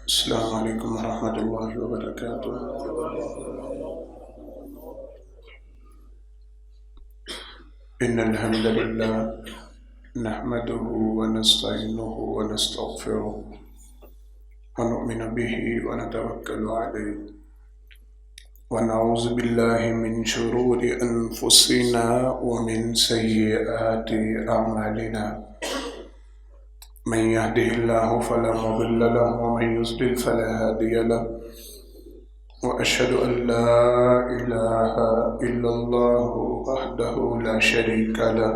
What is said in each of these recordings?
السلام علیکم ورحمۃ اللہ وبرکاتہ۔ ان الحمد للہ نحمده ونستعینه ونستغفره ونؤمن به ونتوکل علیہ ونعوذ باللہ من شرور انفسنا ومن سیئات اعمالنا، من يهده الله فلا مضل له ومن يضلل فلا هادي له، وأشهد أن لا إله إلا الله وحده لا شريك له،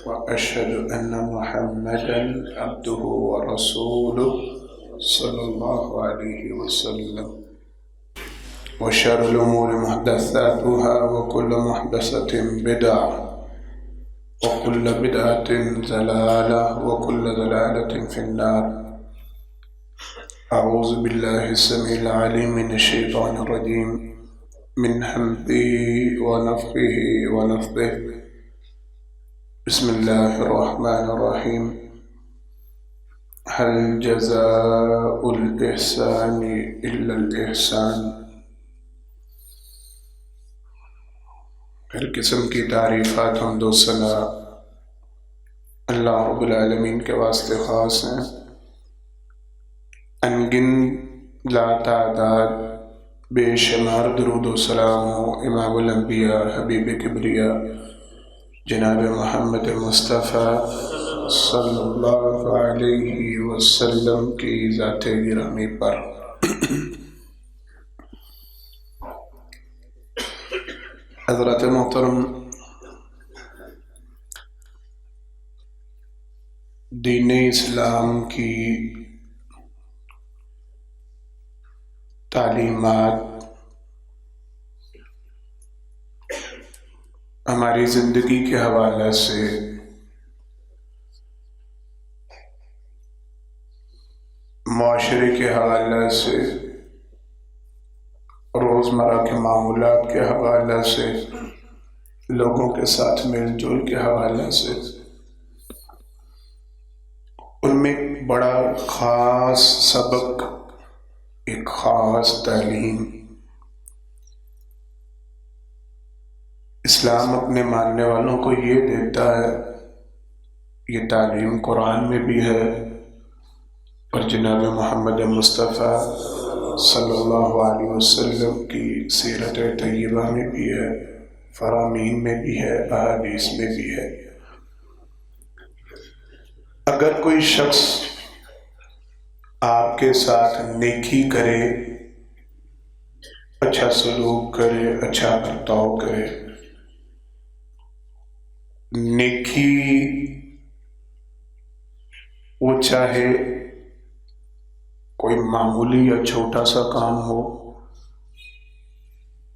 وأشهد أن محمدا عبده ورسوله صلى الله عليه وسلم، وشر الأمور محدثاتها وكل محدثة بدعة وكل بدعة ضلالة وكل ضلالة في النار۔ أعوذ بالله السميع العليم من الشيطان الرجيم، من همزه ونفخه ونفثه، بسم الله الرحمن الرحيم، هل جزاء الإحسان إلا الإحسان۔ ہر قسم کی تعریفات حمد و ثنا اللہ رب العالمین کے واسطے خاص ہیں۔ انگن لا تعداد بے شمار درود و سلام ہو امام الانبیاء حبیب کبریا جناب محمد مصطفیٰ صلی اللہ علیہ وسلم کی ذات گرامی پر۔ حضرت محترم، دین اسلام کی تعلیمات ہماری زندگی کے حوالے سے معاشرے کے حوالے سے، روزمرہ کے معمولات کے حوالے سے، لوگوں کے ساتھ میل جول کے حوالے سے، ان میں ایک بڑا خاص سبق، ایک خاص تعلیم اسلام اپنے ماننے والوں کو یہ دیتا ہے۔ یہ تعلیم قرآن میں بھی ہے اور جناب محمد مصطفیٰ صلی اللہ علیہ وسلم کی سیرت طیبہ میں بھی ہے، فرامین میں بھی ہے، احادیث میں بھی ہے۔ اگر کوئی شخص آپ کے ساتھ نیکی کرے، اچھا سلوک کرے، اچھا برتاؤ کرے، نیکی وہ چاہے کوئی معمولی یا چھوٹا سا کام ہو،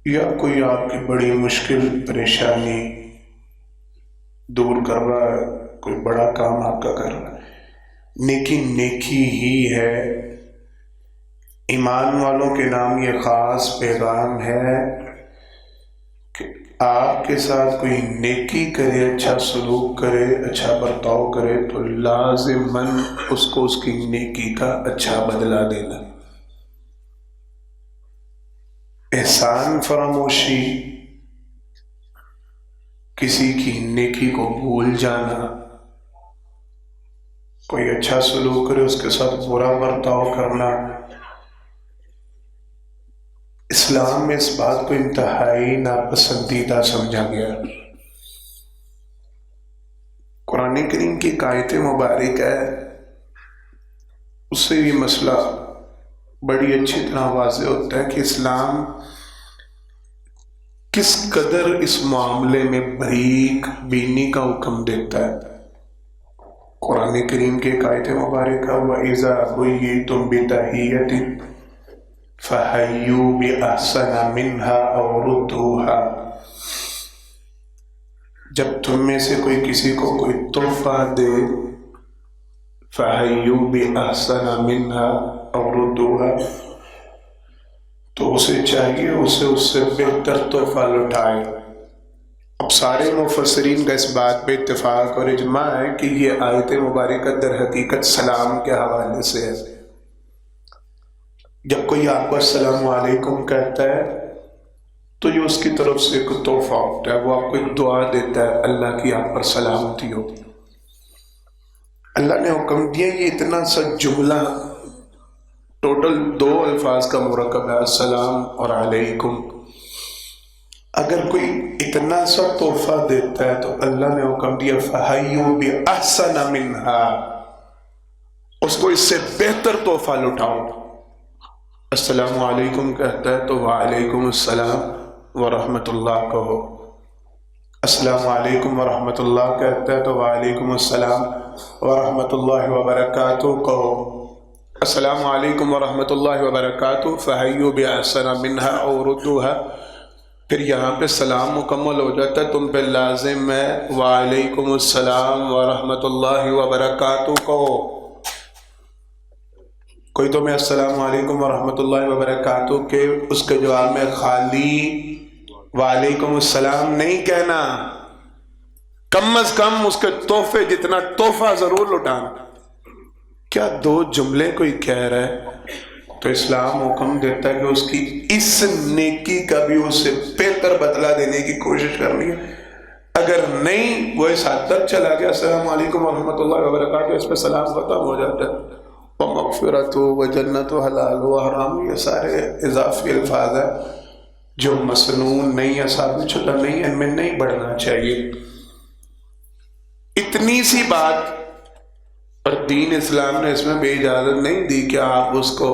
یا کوئی آپ کی بڑی مشکل پریشانی دور کر رہا ہے، کوئی بڑا کام آپ کا کر رہا ہے، نیکی نیکی ہی ہے۔ ایمان والوں کے نام یہ خاص پیغام ہے کہ آپ کے ساتھ کوئی نیکی کرے، اچھا سلوک کرے، اچھا برتاؤ کرے تو لازماً اس کو اس کی نیکی کا اچھا بدلہ دینا۔ احسان فراموشی، کسی کی نیکی کو بھول جانا، کوئی اچھا سلوک کرے اس کے ساتھ برا برتاؤ کرنا، اسلام میں اس بات کو انتہائی ناپسندیدہ سمجھا گیا۔ قرآن کریم کی ایک آیت مبارک ہے، اس سے یہ مسئلہ بڑی اچھی طرح واضح ہوتا ہے کہ اسلام کس قدر اس معاملے میں باریک بینی کا حکم دیتا ہے۔ قرآن کریم کی ایک آیت مبارکہ وَإِذَا حُيِّيتُم بِتَحِيَّةٍ فَحَيُّوا بِأَحْسَنَ مِنْهَا أَوْ رُدُّوهَا، جب تم میں سے کوئی کسی کو کوئی تحفہ دے، فَحَيُّوا بِأَحْسَنَ مِنْهَا أَوْ رُدُّوهَا، تو اسے چاہیے اس سے بہتر تحفہ لوٹائے۔ اب سارے مفسرین کا اس بات پہ اتفاق اور اجماع ہے کہ یہ آیت مبارکہ در حقیقت سلام کے حوالے سے ہے۔ جب کوئی آپ کو السلام علیکم کہتا ہے تو یہ اس کی طرف سے ایک تحفہ ہوتا ہے، وہ آپ کو ایک دعا دیتا ہے اللہ کی آپ پر سلامتی ہو۔ اللہ نے حکم دیا یہ اتنا سا جملہ ٹوٹل 2 الفاظ کا مرکب ہے، السلام اور علیکم۔ اگر کوئی اتنا سا تحفہ دیتا ہے تو اللہ نے حکم دیا فَحَيُّوا بِأَحْسَنَ مِنْهَا، اس کو اس سے بہتر تحفہ لٹاؤ۔ السلام علیکم کہتا ہے تو وعلیکم السلام ورحمۃ اللہ کہو۔ السلام علیکم ورحمۃ اللہ کہتا ہے تو وعلیکم السلام ورحمۃ اللہ وبرکاتہ کہو۔ السلام علیکم ورحمۃ اللہ وبرکاتہ فحیوا بأحسن منها او ردوها، پھر یہاں پہ سلام مکمل ہو جاتا ہے، تم پہ لازم ہے وعلیکم السلام ورحمۃ اللہ وبرکاتہ کہو۔ کوئی تمہیں السلام علیکم ورحمۃ اللہ وبرکاتہ کہ اس کے جواب میں خالی وعلیکم السلام نہیں کہنا، کم از کم اس کے تحفے جتنا تحفہ ضرور لٹانا۔ کیا 2 جملے کوئی کہہ رہا ہے تو اسلام حکم دیتا ہے کہ اس کی اس نیکی کا بھی اس سے بہتر بدلہ دینے کی کوشش کرنی ہے۔ اگر نہیں، وہ اس حد تک چلا گیا السلام علیکم ورحمۃ اللہ وبرکاتہ، اس پہ سلام ختم ہو جاتا ہے، وَمَغْفِرَتُ وَجَنَّتُ حَلَالُ وَحَرَامُ، یہ سارے اضافی الفاظ ہیں جو مسنون نہیں، اصحاب چھٹا نہیں، ان میں نہیں بڑھنا چاہیے۔ اتنی سی بات، اور دین اسلام نے اس میں بھی اجازت نہیں دی کہ آپ اس کو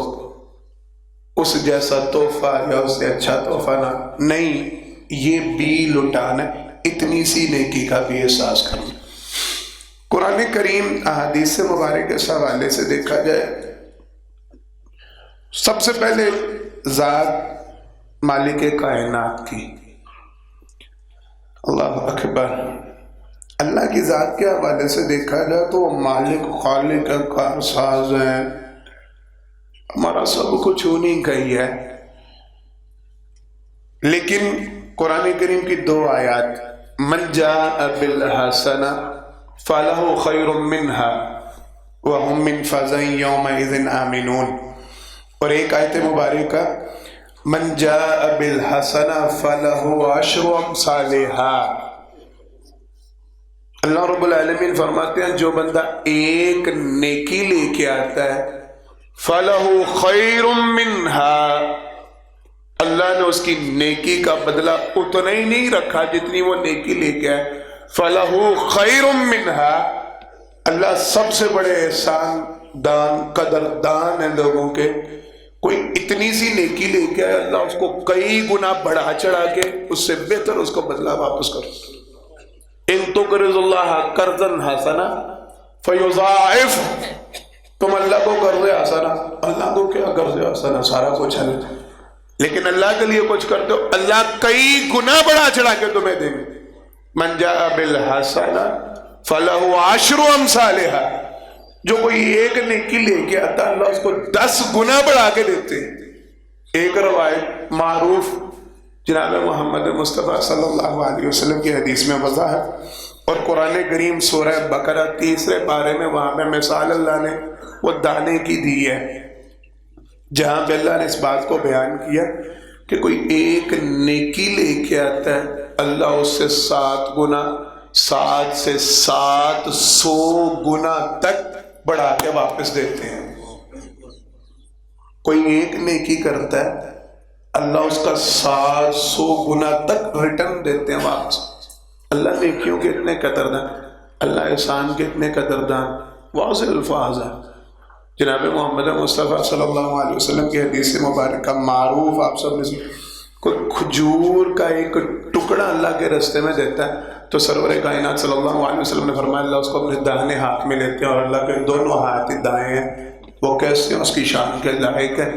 اس جیسا تحفہ یا اس سے اچھا تحفہ نہ، نہیں، یہ بھی لٹانا، اتنی سی نیکی کا بھی احساس کرنا۔ قرآن کریم احادیث مبارک اس حوالے سے دیکھا جائے، سب سے پہلے ذات مالک کائنات کی، اللہ اکبر، اللہ کی ذات کے حوالے سے دیکھا جائے تو وہ مالک، خالق، کارساز ہے، ہمارا سب کچھ انہیں کا ہی ہے۔ لیکن قرآن کریم کی 2 آیات، من جاء بالحسنہ فلہ خیر منہا وہم من فزع یومئذ آمنون، اور ایک آیت مبارکہ من جاء بالحسنہ فلہ عشر امثالہا، اللہ رب العالمین فرماتے ہیں جو بندہ ایک نیکی لے کے آتا ہے فَلَهُ خَيْرٌ مِّنْهَا، اللہ نے اس کی نیکی کا بدلہ اتنا ہی نہیں رکھا جتنی وہ نیکی لے کے آئے، فَلَهُ خَيْرٌ مِّنْهَا، اللہ سب سے بڑے احسان دان، قدر دان ہیں لوگوں کے۔ کوئی اتنی سی نیکی لے کے آئے، اللہ اس کو کئی گنا بڑھا چڑھا کے اس سے بہتر اس کو بدلہ واپس کرو۔ ان تقرض اللہ قرضا حسنا فیضاعف، تم اللہ کو قرض حسنا، اللہ کو کیا قرض حسنا، سارا کچھ ہے، لیکن اللہ کے لیے کچھ کرتے ہو اللہ کئی گنا بڑھا چڑھا کے تمہیں دیں گے۔ من جاء بالحسنہ فلہ عشر امثالہا، جو کوئی ایک نیکی لے کے آتا اللہ اس کو 10 گنا بڑھا کے دیتے ہیں۔ ایک روایت معروف جناب محمد مصطفیٰ صلی اللہ علیہ وسلم کی حدیث میں وضاحت، اور قرآن کریم سورہ بقرہ 3 پارے میں وہاں پہ مثال اللہ نے وہ دانے کی دی ہے، جہاں پہ اللہ نے اس بات کو بیان کیا کہ کوئی ایک نیکی لے کے آتا ہے اللہ اس سے 7 گنا، 7 سے 700 گنا تک بڑھا کے واپس دیتے ہیں۔ کوئی ایک نیکی کرتا ہے اللہ اس کا 700 گنا تک ریٹرن دیتے ہیں واپس۔ اللہ نیکیوں کے اتنے قدردان، اللہ احسان کے اتنے قدردان، واضح الفاظ ہیں۔ جناب محمد مصطفیٰ صلی اللہ علیہ وسلم کی حدیث مبارکہ معروف، آپ سب نے کوئی کھجور کا ایک ٹکڑا اللہ کے رستے میں دیتا ہے تو سرور کائنات صلی اللہ علیہ وسلم نے فرمایا اللہ اس کو اپنے داہنے ہاتھ میں لیتے ہیں، اور اللہ کے دونوں ہاتھ دائیں ہیں، وہ کیسے ہیں، اس کی شان کے لائق ہے۔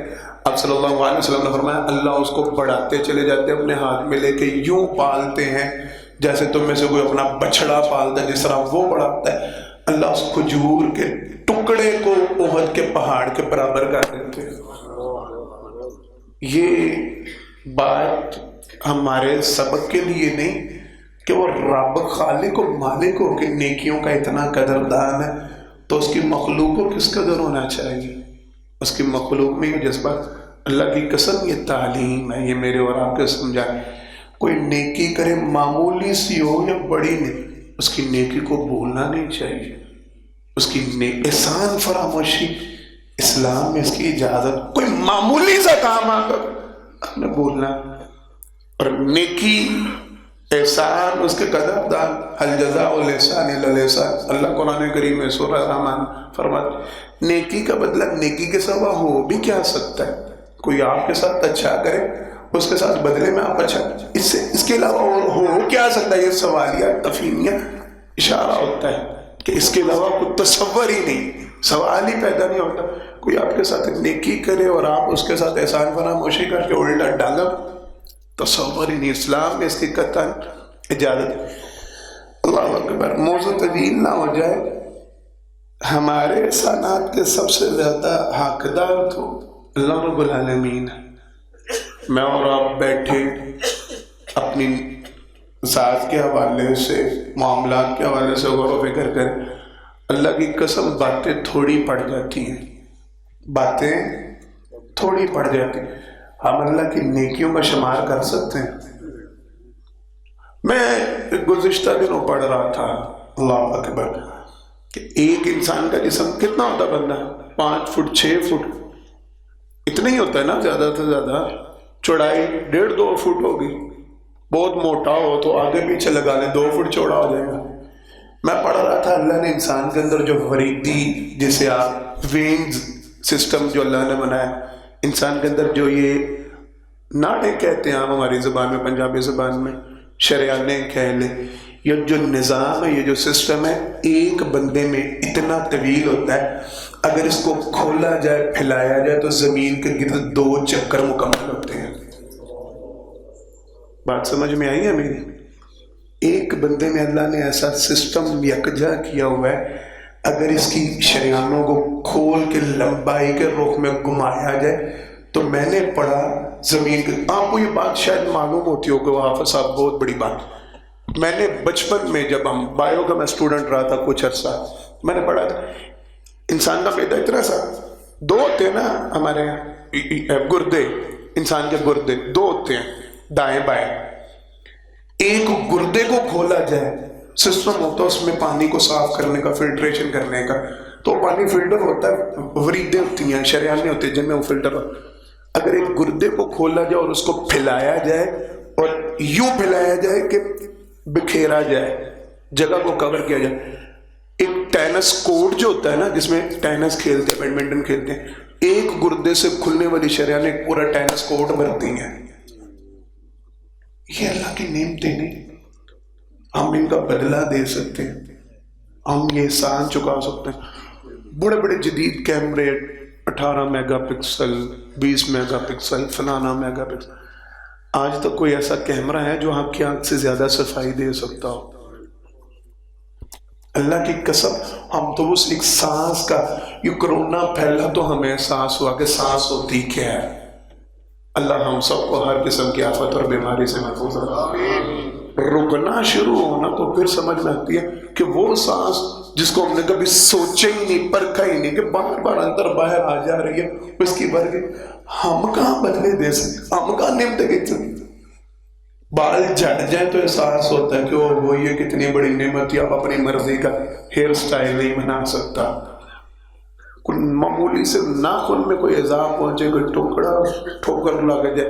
اب صلی اللہ علیہ وسلم نے فرمایا اللہ اس کو بڑھاتے چلے جاتے ہیں، اپنے ہاتھ میں لے کے یوں پالتے ہیں جیسے تم میں سے کوئی اپنا بچڑا پالتا ہے، جس طرح وہ بڑھاتا ہے، اللہ اس کھجور کے ٹکڑے کو احد کے پہاڑ کے برابر کر دیتے ہیں۔ یہ بات ہمارے سبق کے لیے نہیں کہ وہ رب خالق و مالک ہو کہ نیکیوں کا اتنا قدردان ہے تو اس کی مخلوق کو کس قدر ہونا چاہیے۔ اس کی مخلوق میں یہ جذبہ اللہ کی قسم یہ تعلیم ہے، یہ میرے اور آپ کے سمجھائیں. کوئی نیکی کرے معمولی سی ہو یا بڑی نہیں، اس کی نیکی کو بھولنا نہیں چاہیے. اس کی احسان فراموشی اسلام میں اس کی اجازت. کوئی معمولی سا کام آگا ہم نے بولنا، اور نیکی احسان اس کے قدر دار. الجزاء الاحسان الا الاحسان. اللہ قرآن کریم میں سورہ رحمان فرماتے نیکی کا بدلہ نیکی کے سوا ہو بھی کیا سکتا ہے. کوئی آپ کے ساتھ اچھا کرے، اس کے ساتھ بدلے میں آپ اچھا، اس کے علاوہ اور ہو کیا سکتا ہے. یہ سوالیہ تفہیمیہ اشارہ ہوتا ہے کہ اس کے علاوہ کوئی تصور ہی نہیں، سوال ہی پیدا نہیں ہوتا. کوئی آپ کے ساتھ نیکی کرے اور آپ اس کے ساتھ احسان فراموشی کر کے الٹا ڈالو، تصور ہی نہیں. اسلام میں اس کی قطعاً اجازت. اللہ اکبر. موضوع طویل نہ ہو جائے. ہمارے احسانات کے سب سے زیادہ حقدار تو اللہ رب العالمین ہے. میں اور آپ بیٹھے اپنی ذات کے حوالے سے، معاملات کے حوالے سے غور و فکر کریں. اللہ کی قسم باتیں تھوڑی پڑ جاتی ہیں، باتیں تھوڑی پڑ جاتی ہیں. ہم اللہ کی نیکیوں کا شمار کر سکتے ہیں. میں گزشتہ دنوں پڑھ رہا تھا، اللہ اکبر، کہ ایک انسان کا جسم کتنا ہوتا بندہ؟ 5 فٹ 6 فٹ، اتنا ہی ہوتا ہے نا زیادہ سے زیادہ. چوڑائی 1.5-2 فٹ ہوگی. بہت موٹا ہو تو آگے پیچھے لگا لیں 2 فٹ چوڑا ہو جائے گا. میں پڑھ رہا تھا اللہ نے انسان کے اندر جو وریدی، جسے آپ وینز سسٹم جو اللہ نے بنایا انسان کے اندر، جو یہ ناڑے کہتے ہیں ہم ہماری زبان میں، پنجابی زبان میں شریانے کہہ لیں، یہ جو نظام ہے، یہ جو سسٹم ہے، ایک بندے میں اتنا طویل ہوتا ہے. اگر اس کو کھولا جائے، پھیلایا جائے تو زمین کے گرد 2 چکر مکمل ہوتے ہیں. بات سمجھ میں آئی ہے میری؟ ایک بندے میں اللہ نے ایسا سسٹم یکجا کیا ہوا ہے، اگر اس کی شریانوں کو کھول کے لمبائی کے رخ میں گھمایا جائے تو میں نے پڑھا زمین کے، آپ کو یہ بات شاید معلوم ہوتی ہو کہ وہ حافظ صاحب بہت بڑی بات. میں نے بچپن میں جب ہم بایو کا میں اسٹوڈنٹ رہا تھا کچھ عرصہ، میں نے پڑھا تھا انسان کا پیدا اتنا سا 2 ہوتے ہیں نا ہمارے گردے، انسان کے گردے 2 ہوتے ہیں، دائیں بائیں. ایک گردے کو کھولا جائے، سسٹم ہوتا ہے اس میں پانی کو صاف کرنے کا، فلٹریشن کرنے کا، تو پانی فلٹر ہوتا ہے، وریدیں ہوتی ہیں، شریانے ہوتے ہیں جن میں وہ فلٹر ہوتا ہے. اگر ایک گردے کو کھولا جائے اور اس کو پھیلایا جائے، اور یوں پھیلایا جائے کہ بکھیرا جائے، جگہ کو کور کیا جائے. ایک ٹینس کورٹ جو ہوتا ہے نا، جس میں ٹینس کھیلتے ہیں، بیڈمنٹن کھیلتے ہیں، ایک گردے سے کھلنے والی شریانیں پورا ٹینس کورٹ بھرتی ہیں. یہ اللہ کی نعمتیں نہیں، ہم ان کا بدلہ دے سکتے ہیں، ہم یہ احسان چکا سکتے ہیں. بڑے بڑے جدید کیمرے، 18 میگا پکسل، 20 میگا پکسل، فلانا میگا پکسل. آج تک کوئی ایسا کیمرہ ہے جو آپ کی آنکھ سے زیادہ صفائی دے سکتا ہو؟ اللہ کی قسم. ہم تو اس ایک سانس کا، یہ کرونا پھیلا تو ہمیں احساس ہوا کہ سانس ہوتی کیا ہے. اللہ ہم سب کو ہر قسم کی آفت اور بیماری سے محفوظ رکھے. رکنا شروع ہونا تو پھر سمجھ میں آتی ہے کہ وہ سانس جس کو ہم نے کبھی سوچا ہی نہیں، پرکھا ہی نہیں، کہ بار بار اندر باہر آ جا رہی ہے، اس کی برگی ہم کہاں بدلے دے سکتے؟ ہم کہاں نعمتیں کتنی؟ بال جھڑ جائیں تو احساس ہوتا ہے کہ وہ یہ کتنی بڑی نعمت ہے، آپ اپنی مرضی کا ہیئر سٹائل نہیں بنا سکتا. کوئی معمولی سے ناخن میں کوئی عذاب پہنچے، کوئی ٹھوکر لگ جائے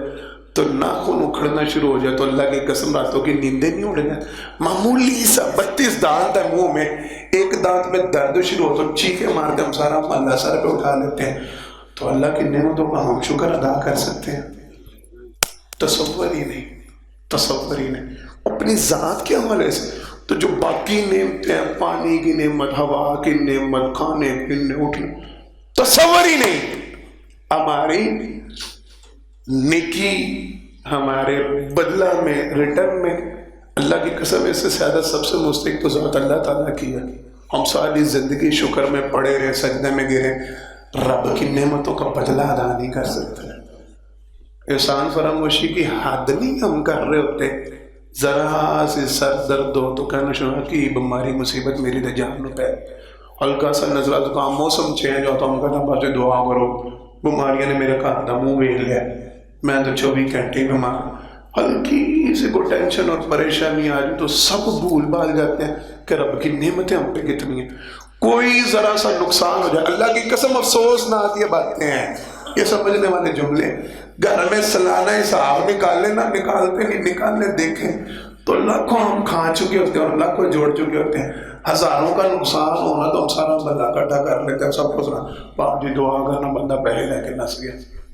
تو ناخن اکھڑنا شروع ہو جائے تو اللہ کی قسم راتوں کی نیندیں نہیں اڑ جائیں. معمولی سا 32 دانت ہے منہ میں، ایک دانت میں درد شروع ہو تو چیخیں مار کے ہم سارا اللہ سر پہ اٹھا لیتے ہیں. تو اللہ کی نعمتوں کا ہم شکر ادا کر سکتے ہیں؟ تصور ہی نہیں، تصور ہی نہیں. اپنی ذات کے حوالے سے تو جو باقی نعمتیں ہیں، پانی کی نعمت، ہوا کی نعمت، کھانے پینے اٹھنے، تصور ہی نہیں. ہماری نیکی، ہمارے بدلہ میں، ریٹرن میں، اللہ کی قسم اس سے زیادہ سب سے مستحق تو ذات اللہ تعالیٰ کی ہے. ہم ساری زندگی شکر میں پڑے رہے، سجدے میں گرے، رب کی نعمتوں کا بدلہ ادا نہیں کر سکتے. احسان فراموشی کی حد نہیں ہم کر رہے ہوتے. ذرا سے سر درد ہو تو کہنا شروع کی بیماری مصیبت میری تو جان پہ، ہلکا سا نزلہ زکام، موسم چینج ہو تو ہم کہنا بس دعا کرو بیماریاں نے میرا گھر کا منہ ویکھ لیا، میں تو 24 گھنٹے بیمار، ہلکی سے کوئی ٹینشن اور پریشانی آ جائے تو سب بھول بھال جاتے ہیں کہ رب کی نعمتیں ہم پہ کتنی ہیں. کوئی ذرا سا نقصان ہو جائے، اللہ کی قسم افسوس نہ آتی ہے باتیں ہیں یہ سمجھنے والے جملے. گھر میں سالانہ حساب نکالنے نہ نکالتے نہیں، نکالنے دیکھیں تو لاکھوں ہم کھا چکے ہوتے ہیں اور لاکھوں جوڑ چکے ہوتے ہیں. ہزاروں کا نقصان ہونا تو ہم سارا بندہ اکٹھا کر لیتے ہیں، سب کچھ پاجی دعا کرنا، بندہ پیسے لے کے نس گیا،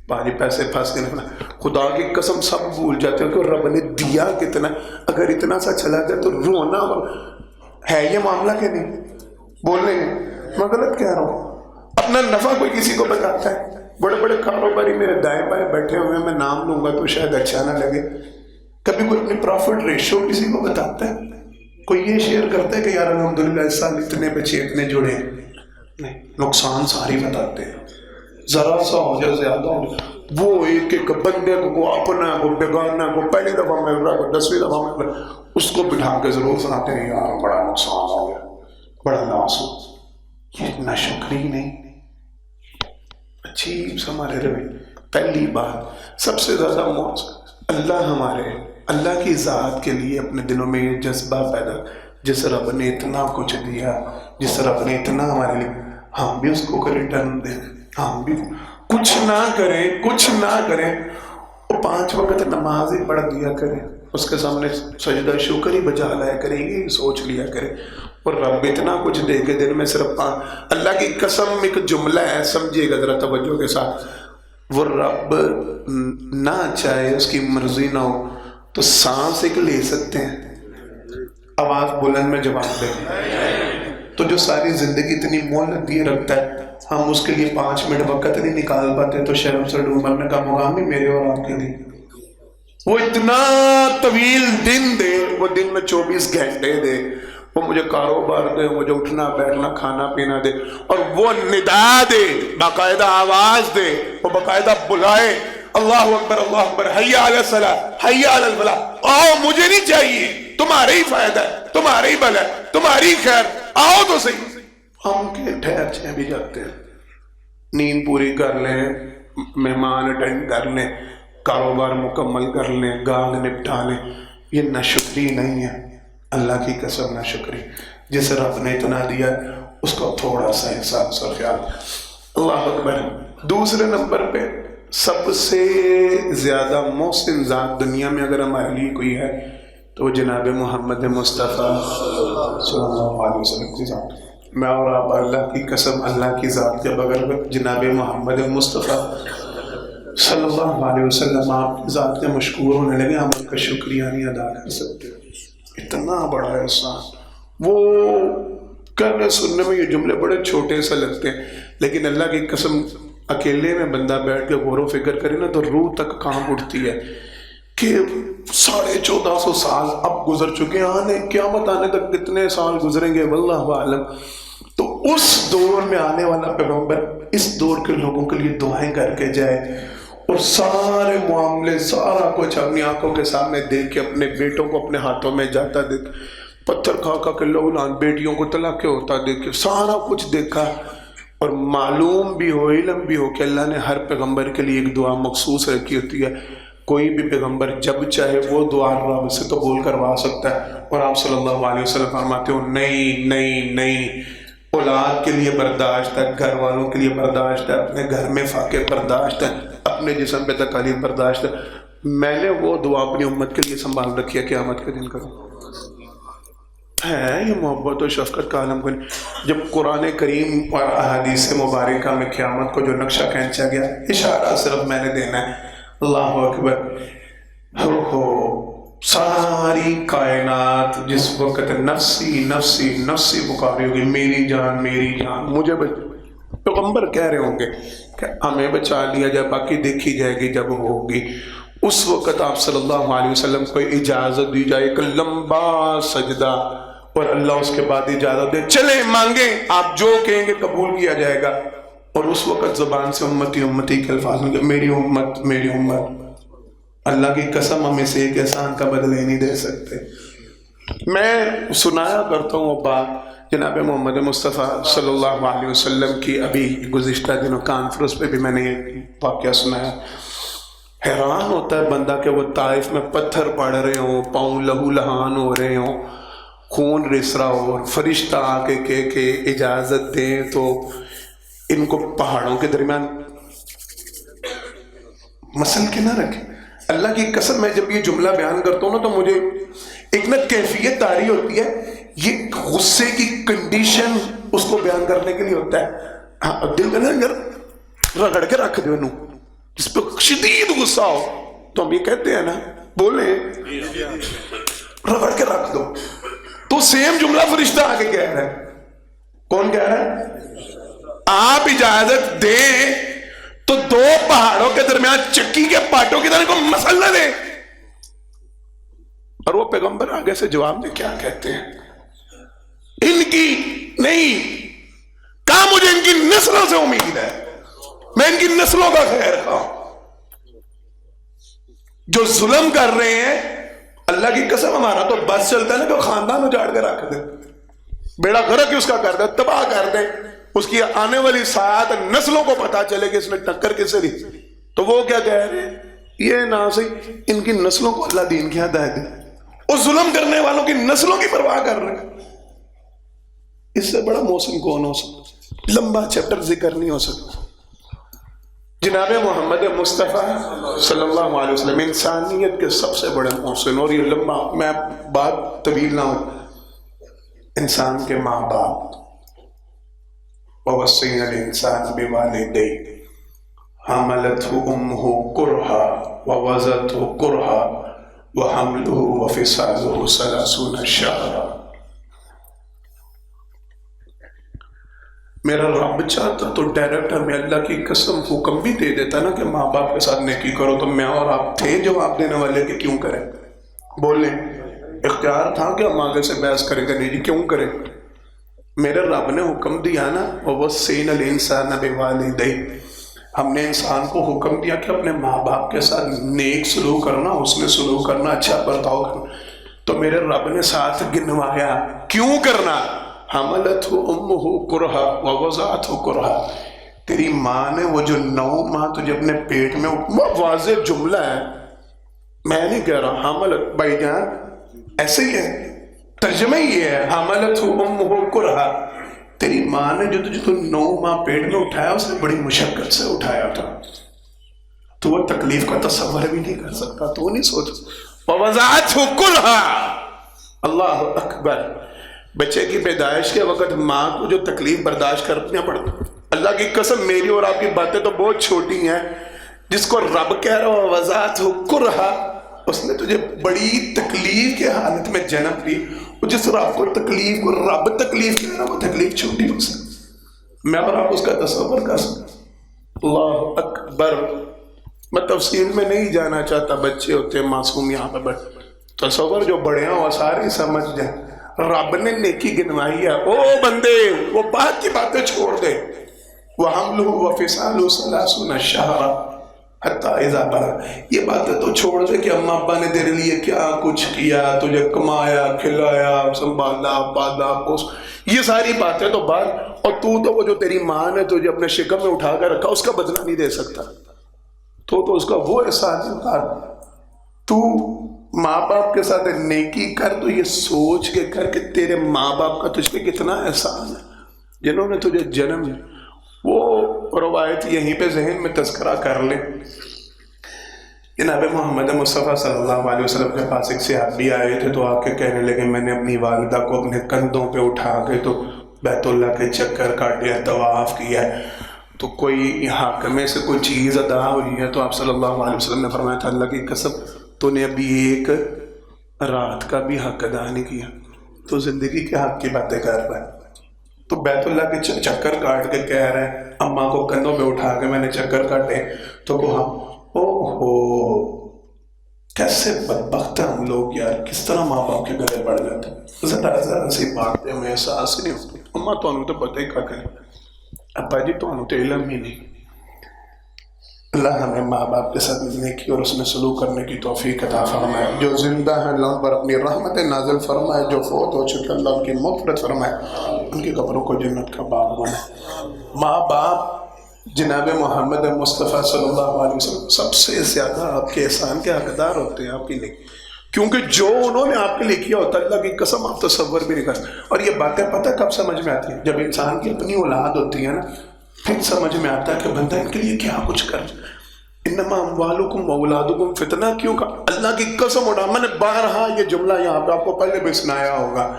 پاجی پیسے پھنس کے نکلا. خدا کی قسم سب بھول جاتے ہیں کہ رب نے دیا کتنا. اگر اتنا سا چلا جائے تو رونا ہے. یہ معاملہ کہ نہیں؟ بولیں گے میں غلط کہہ رہا ہوں. اپنا نفع کوئی کسی کو بتاتا ہے، بڑے بڑے کاروباری میرے دائیں بائیں بیٹھے ہوئے ہیں، میں نام لوں گا تو شاید اچھا نہ لگے. کبھی کوئی اپنی پروفٹ ریشو کسی کو بتاتا ہے؟ کوئی یہ شیئر کرتا ہے کہ یار الحمدللہ اس سال اتنے بچے اتنے جڑے ہیں؟ نہیں، نقصان ساری بتاتے ہیں. ذرا سا ہو جائے زیادہ ہو جائے وہ ایک ایک بندے کو اپنا کو بیگانہ کو پہلی دفعہ مل رہا ہے، 10ویں دفعہ مل رہا ہے، اس کو بٹھا کے ضرور سناتے ہیں یار بڑا نقصان ہو گیا، بڑا لاس ہو. یہ ناشکری نہیں، عجیب سا ہمارے رویے. پہلی بات سب سے زیادہ موت، اللہ کی ذات کے لیے اپنے دلوں میں یہ جذبہ پیدا، جس رب نے اتنا کچھ دیا، جس رب نے اتنا ہمارے لیے، ہم بھی اس کو ریٹرن دیں. ہم بھی کچھ نہ کریں وہ 5 وقت نماز ہی پڑھ دیا کریں، اس کے سامنے سجدہ شکر ہی بجا لایا کریں، یہ سوچ لیا کریں. اور رب اتنا کچھ دے کے دن میں صرف اللہ کی قسم ایک جملہ ہے، سمجھیے گا ذرا توجہ کے ساتھ. وہ رب نہ چاہے، اس کی مرضی نہ ہو تو سانس ایک لے سکتے ہیں. آواز بلند میں جواب دیں. تو جو ساری زندگی اتنی مہلت دیے رکھتا ہے، ہم اس کے لیے 5 منٹ وقت نہیں نکال پاتے تو شرم سے ڈوب مرنے کا مقام ہی میرے اور آپ کے لیے. وہ اتنا طویل دن دے، وہ دن میں 24 گھنٹے دے، وہ مجھے کاروبار دے، مجھے اٹھنا بیٹھنا کھانا پینا دے، اور وہ ندا دے، باقاعدہ آواز دے، وہ باقاعدہ بلائے اللہ اکبر حی علی الصلاۃ حی علی الفلاح. آؤ، مجھے نہیں چاہیے، تمہارے ہی فائدہ ہے، تمہارے ہی بھلا ہے، تمہاری خیر، آؤ تو صحیح. ہم کے ٹھہر چھ بھی جاتے ہیں، نیند پوری کر لیں، مہمان اٹینڈ کر لیں، کاروبار مکمل کر لیں، گاگ نپٹا لیں. یہ ناشکری نہیں ہے، اللہ کی قسم ناشکری. جس رب نے اتنا دیا اس کو تھوڑا سا احساس اور خیال. اللہ اکبر. دوسرے نمبر پہ سب سے زیادہ محسن ذات دنیا میں اگر ہمارے لیے کوئی ہے تو وہ جناب محمد مصطفیٰ صلی اللہ علیہ وسلم کی ذات. میں اور آپ اللہ کی قسم اللہ کی ذات کے بغیر جناب محمد مصطفیٰ صلی اللہ علیہ وسلم آپ کی ذات کے مشکور ہونے لگے، ہم ان کا شکریہ نہیں ادا کر سکتے. اتنا بڑا احسان. وہ کرنے سننے میں یہ جملے بڑے چھوٹے سے لگتے ہیں، لیکن اللہ کی قسم اکیلے میں بندہ بیٹھ کے غور و فکر کرے نا تو روح تک کانپ اٹھتی ہے کہ 1450 سال اب گزر چکے ہیں، قیامت آنے تک کتنے سال گزریں گے واللہ عالم. تو اس دور میں آنے والا پیغمبر اس دور کے لوگوں کے لیے دعائیں کر کے جائے اور سارے معاملے سارا کچھ اپنی آنکھوں کے سامنے دیکھ کے، اپنے بیٹوں کو اپنے ہاتھوں میں جاتا دیکھ، پتھر کھا کھا کے لولان بیٹیوں کو طلاق ہوتا دیکھ کے سارا کچھ دیکھا، اور معلوم بھی ہو، علم بھی ہو کہ اللہ نے ہر پیغمبر کے لیے ایک دعا مخصوص رکھی ہوتی ہے. کوئی بھی پیغمبر جب چاہے وہ دعا رب سے قبول کروا سکتا ہے، اور آپ صلی اللہ علیہ وسلم فرماتے ہو نہیں، اولاد کے لیے برداشت ہے، گھر والوں کے لیے برداشت ہے، اپنے گھر میں فاقے برداشت ہے، اپنے جسم پہ تکالیف برداشت ہے. میں نے وہ دعا اپنی امت کے لیے سنبھال رکھی ہے، قیامت کے دن کروں ہے. یہ محبت و شفقت کا عالم. جب قرآن کریم اور احادیث مبارکہ میں قیامت کو جو نقشہ کھینچا گیا، اشارہ صرف میں نے دینا ہے. اللہ اکبر. ساری کائنات جس وقت نفسی نفسی نفسی پکاری ہوگی، میری جان مجھے پیغمبر کہہ رہے ہوں گے کہ ہمیں بچا لیا جائے، باقی دیکھی جائے گی جب ہوگی. اس وقت آپ صلی اللہ علیہ وسلم کو اجازت دی جائے ایک لمبا سجدہ، اور اللہ اس کے بعد اجازت دے چلیں مانگیں، آپ جو کہیں گے قبول کیا جائے گا. اور اس وقت زبان سے امتی امتی کے الفاظ میں میری امت میری امت. اللہ کی قسم ہم اسے ایک احسان کا بدلہ نہیں دے سکتے. میں سنایا کرتا ہوں وہ بات جناب محمد مصطفیٰ صلی اللہ علیہ وسلم کی ابھی گزشتہ دنوں کانفرنس پہ بھی میں نے ایک واقعہ سنایا. حیران ہوتا ہے بندہ کہ وہ طائف میں پتھر پڑ رہے ہوں، پاؤں لہو لہان ہو رہے ہوں، خون رس رہا ہو، اور فرشتہ آ کے کہ اجازت دیں تو ان کو پہاڑوں کے درمیان مسل کے نہ رکھیں. اللہ کی قسم میں جب یہ جملہ بیان کرتا ہوں نا تو مجھے ایک نہ کیفیت طاری ہوتی ہے. یہ غصے کی کنڈیشن اس کو بیان کرنے کے لیے ہوتا ہے. دل میں نا رگڑ کے رکھ دو انہوں، جس پہ شدید غصہ ہو تو ہم یہ کہتے ہیں نا، بولیں رگڑ کے رکھ دو. تو سیم جملہ فرشتہ آگے کہہ رہا ہے. کون کہہ رہا ہے؟ آپ اجازت دیں تو دو پہاڑوں کے درمیان چکی کے پاٹوں کی طرح کو مسل نہ دیں. اور وہ پیغمبر آگے سے جواب میں کیا کہتے ہیں؟ ان کی نہیں کہا، مجھے ان کی نسلوں سے امید ہے، میں ان کی نسلوں کا خیر خواہ. جو ظلم کر رہے ہیں، اللہ کی قسم ہمارا تو بس چلتا ہے نا کہ خاندان اجاڑ کے رکھ دے، بیڑا غرق اس کا کر دے، تباہ کر دے. اس کی آنے والی 7 نسلوں کو پتا چلے کہ اس نے ٹکر کس سے دی. تو وہ کیا کہہ رہے ہیں؟ یہ نہ صحیح ان کی نسلوں کو اللہ دین کی ہدایت دے. اس ظلم کرنے والوں کی نسلوں کی پرواہ کر رہے ہیں. اس سے بڑا محسن کون ہو سکتا؟ لمبا چیپٹر ذکر نہیں ہو سکتا. جناب محمد مصطفیٰ صلی اللہ علیہ وسلم انسانیت کے سب سے بڑے محسن. اور یہ لمبا، میں بات طویل نہ ہوں. انسان کے ماں باپ، وَوَصَّيْنَا الْإِنسَانَ بِوَالِدَيْهِ حَمَلَتْهُ أُمُّهُ كُرْهًا وَوَضَعَتْهُ كُرْهًا وَحَمْلُهُ وَفِصَالُهُ 30 شهرًا. میرا رب چاہتا تو ڈائریکٹر میں اللہ کی قسم حکم بھی دے دیتا نا کہ ماں باپ کے ساتھ نیکی کرو. تو میں اور آپ تھے جواب دینے والے کہ کیوں کریں؟ بولیں. اختیار تھا کہ ہم آگے سے بحث کریں گے، نہیں جی کیوں کریں؟ میرے رب نے حکم دیا نا، وَوَصَّيْنَا الْإِنسَانَ بِوَالِدَيْهِ، ہم نے انسان کو حکم دیا کہ اپنے ماں باپ کے ساتھ نیک سلوک کرنا، حسن سلوک کرنا، اچھا برتاؤ کرنا. تو میرے رب نے ساتھ گنوایا کیوں کرنا. حَمَلَتْهُ أُمُّهُ كُرْهًا وَوَضَعَتْهُ كُرْهًا. تیری ماں نے وہ جو 9 ماہ تجھے اپنے پیٹ میں، وہ واضح جملہ ہے، میں نہیں کہہ رہا. حملت بھائی جان ایسے ہی ہے، ترجمہ یہ ہے. حَمَلَتْهُ أُمُّهُ كُرْهًا، تیری ماں نے جو تجھے 9 ماہ پیٹ میں اٹھایا، اس نے بڑی مشقت سے اٹھایا تھا. تو وہ تکلیف کا تصور بھی نہیں کر سکتا. تو نہیں سوچ. وَوَضَعَتْهُ كُرْهًا. اللہ اکبر. بچے کی پیدائش کے وقت ماں کو جو تکلیف برداشت کرنا پڑتا، اللہ کی قسم میری اور آپ کی باتیں تو بہت چھوٹی ہیں. جس کو رب کہہ رہا ہو وَوَضَعَتْهُ كُرْهًا، اس نے تجھے بڑی تکلیف کے حالت میں جنم دی. جس رب کو تکلیف کو رب تکلیف کہہ رہا، وہ تکلیف چھوٹی ہو سکتی. میں اور آپ اس کا تصور کر سکتے. اللہ اکبر. میں تفصیل میں نہیں جانا چاہتا، بچے ہوتے معصوم یہاں پہ بٹ تصور جو بڑے ہیں وہ سارے سمجھ جائیں. رب نے نیکی گنوائی ہے. او بندے وہ بات کی باتیں چھوڑ دے. وَحَمْلُهُ وَفِصَالُهُ 30 شهرًا حتیٰ اذا بلغ. یہ باتیں تو چھوڑ دے کہ اماں ابا نے تیرے لیے کیا کچھ کیا، تجھے کمایا، کھلایا، سنبھالا، پالا، یہ ساری باتیں تو بعد. اور تو وہ جو تیری ماں نے تجھے اپنے شکم میں اٹھا کر رکھا، اس کا بدلہ نہیں دے سکتا. تو اس کا وہ احسان نہیں اتار. تو ماں باپ کے ساتھ نیکی کر، تو یہ سوچ کے کر کہ تیرے ماں باپ کا تجھ پہ کتنا احسان ہے جنہوں نے تجھے جنم. وہ روایت یہیں پہ ذہن میں تذکرہ کر لے. جناب محمد مصطفیٰ صلی اللہ علیہ وسلم کے پاس ایک صحابی آئے تھے، تو آ کے کہنے لگے میں نے اپنی والدہ کو اپنے کندھوں پہ اٹھا کے تو بیت اللہ کے چکر کاٹے ہیں، طواف کیا ہے. تو کوئی حاکمے سے کوئی چیز ادا ہوئی ہے، تو آپ صلی اللہ علیہ وسلم نے فرمایا تھا اللہ کی قسم تو نے ابھی ایک رات کا بھی حق ادا نہیں کیا، تو زندگی کے حق کی باتیں کر رہا ہے. تو بیت اللہ کے چکر کاٹ کے کہہ رہے ہیں اماں کو کندھوں پہ اٹھا کے میں نے چکر کاٹے. تو کہا اوہو کیسے بدبخت ہیں ہم لوگ یار، کس طرح ماں باپ کے گلے پڑ جاتے ہیں. ذرا سی بات ہے ہمیں احساس ہی نہیں ہوتی. اماں تو پتہ ہی کیا کریں، ابا جی تو علم ہی نہیں. اللہ ہمیں ماں باپ کے ساتھ نیکی اور اس میں سلوک کرنے کی توفیق عطا فرمائے. جو زندہ ہیں اللہ پر اپنی رحمت نازل فرمائے، جو فوت ہو چکے اللہ ان کی مغفرت فرمائے، ان کی قبروں کو جنت کا باغ بنائے. ماں باپ جناب محمد مصطفیٰ صلی اللہ علیہ وسلم سب سے زیادہ آپ کے احسان کے حقدار ہوتے ہیں آپ کے لیے، کیونکہ جو انہوں نے آپ کے لیے کیا ہوتا ہے اللہ کی قسم آپ تصور بھی نہیں کر سکتے. اور یہ باتیں پتہ کب سمجھ میں آتی ہیں؟ جب انسان کی اپنی اولاد ہوتی ہے نا، پھر سمجھ میں آتا ہے کہ بندہ ان کے لیے کیا کچھ کر. انما اموالکم واولادکم فتنہ، کیوں کا اللہ کی قسم اٹھا. میں نے بارہا یہ جملہ یہاں پہ آپ کو پہلے بھی سنایا ہوگا.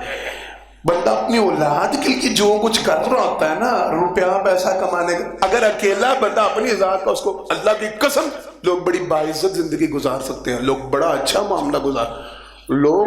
بندہ اپنی اولاد کے لیے جو کچھ کر رہا ہوتا ہے نا، روپیہ پیسہ کمانے کا، اگر اکیلا بندہ اپنی ذات کا، اس کو اللہ کی قسم لوگ بڑی باعزت زندگی گزار سکتے ہیں، لوگ بڑا اچھا معاملہ لوگ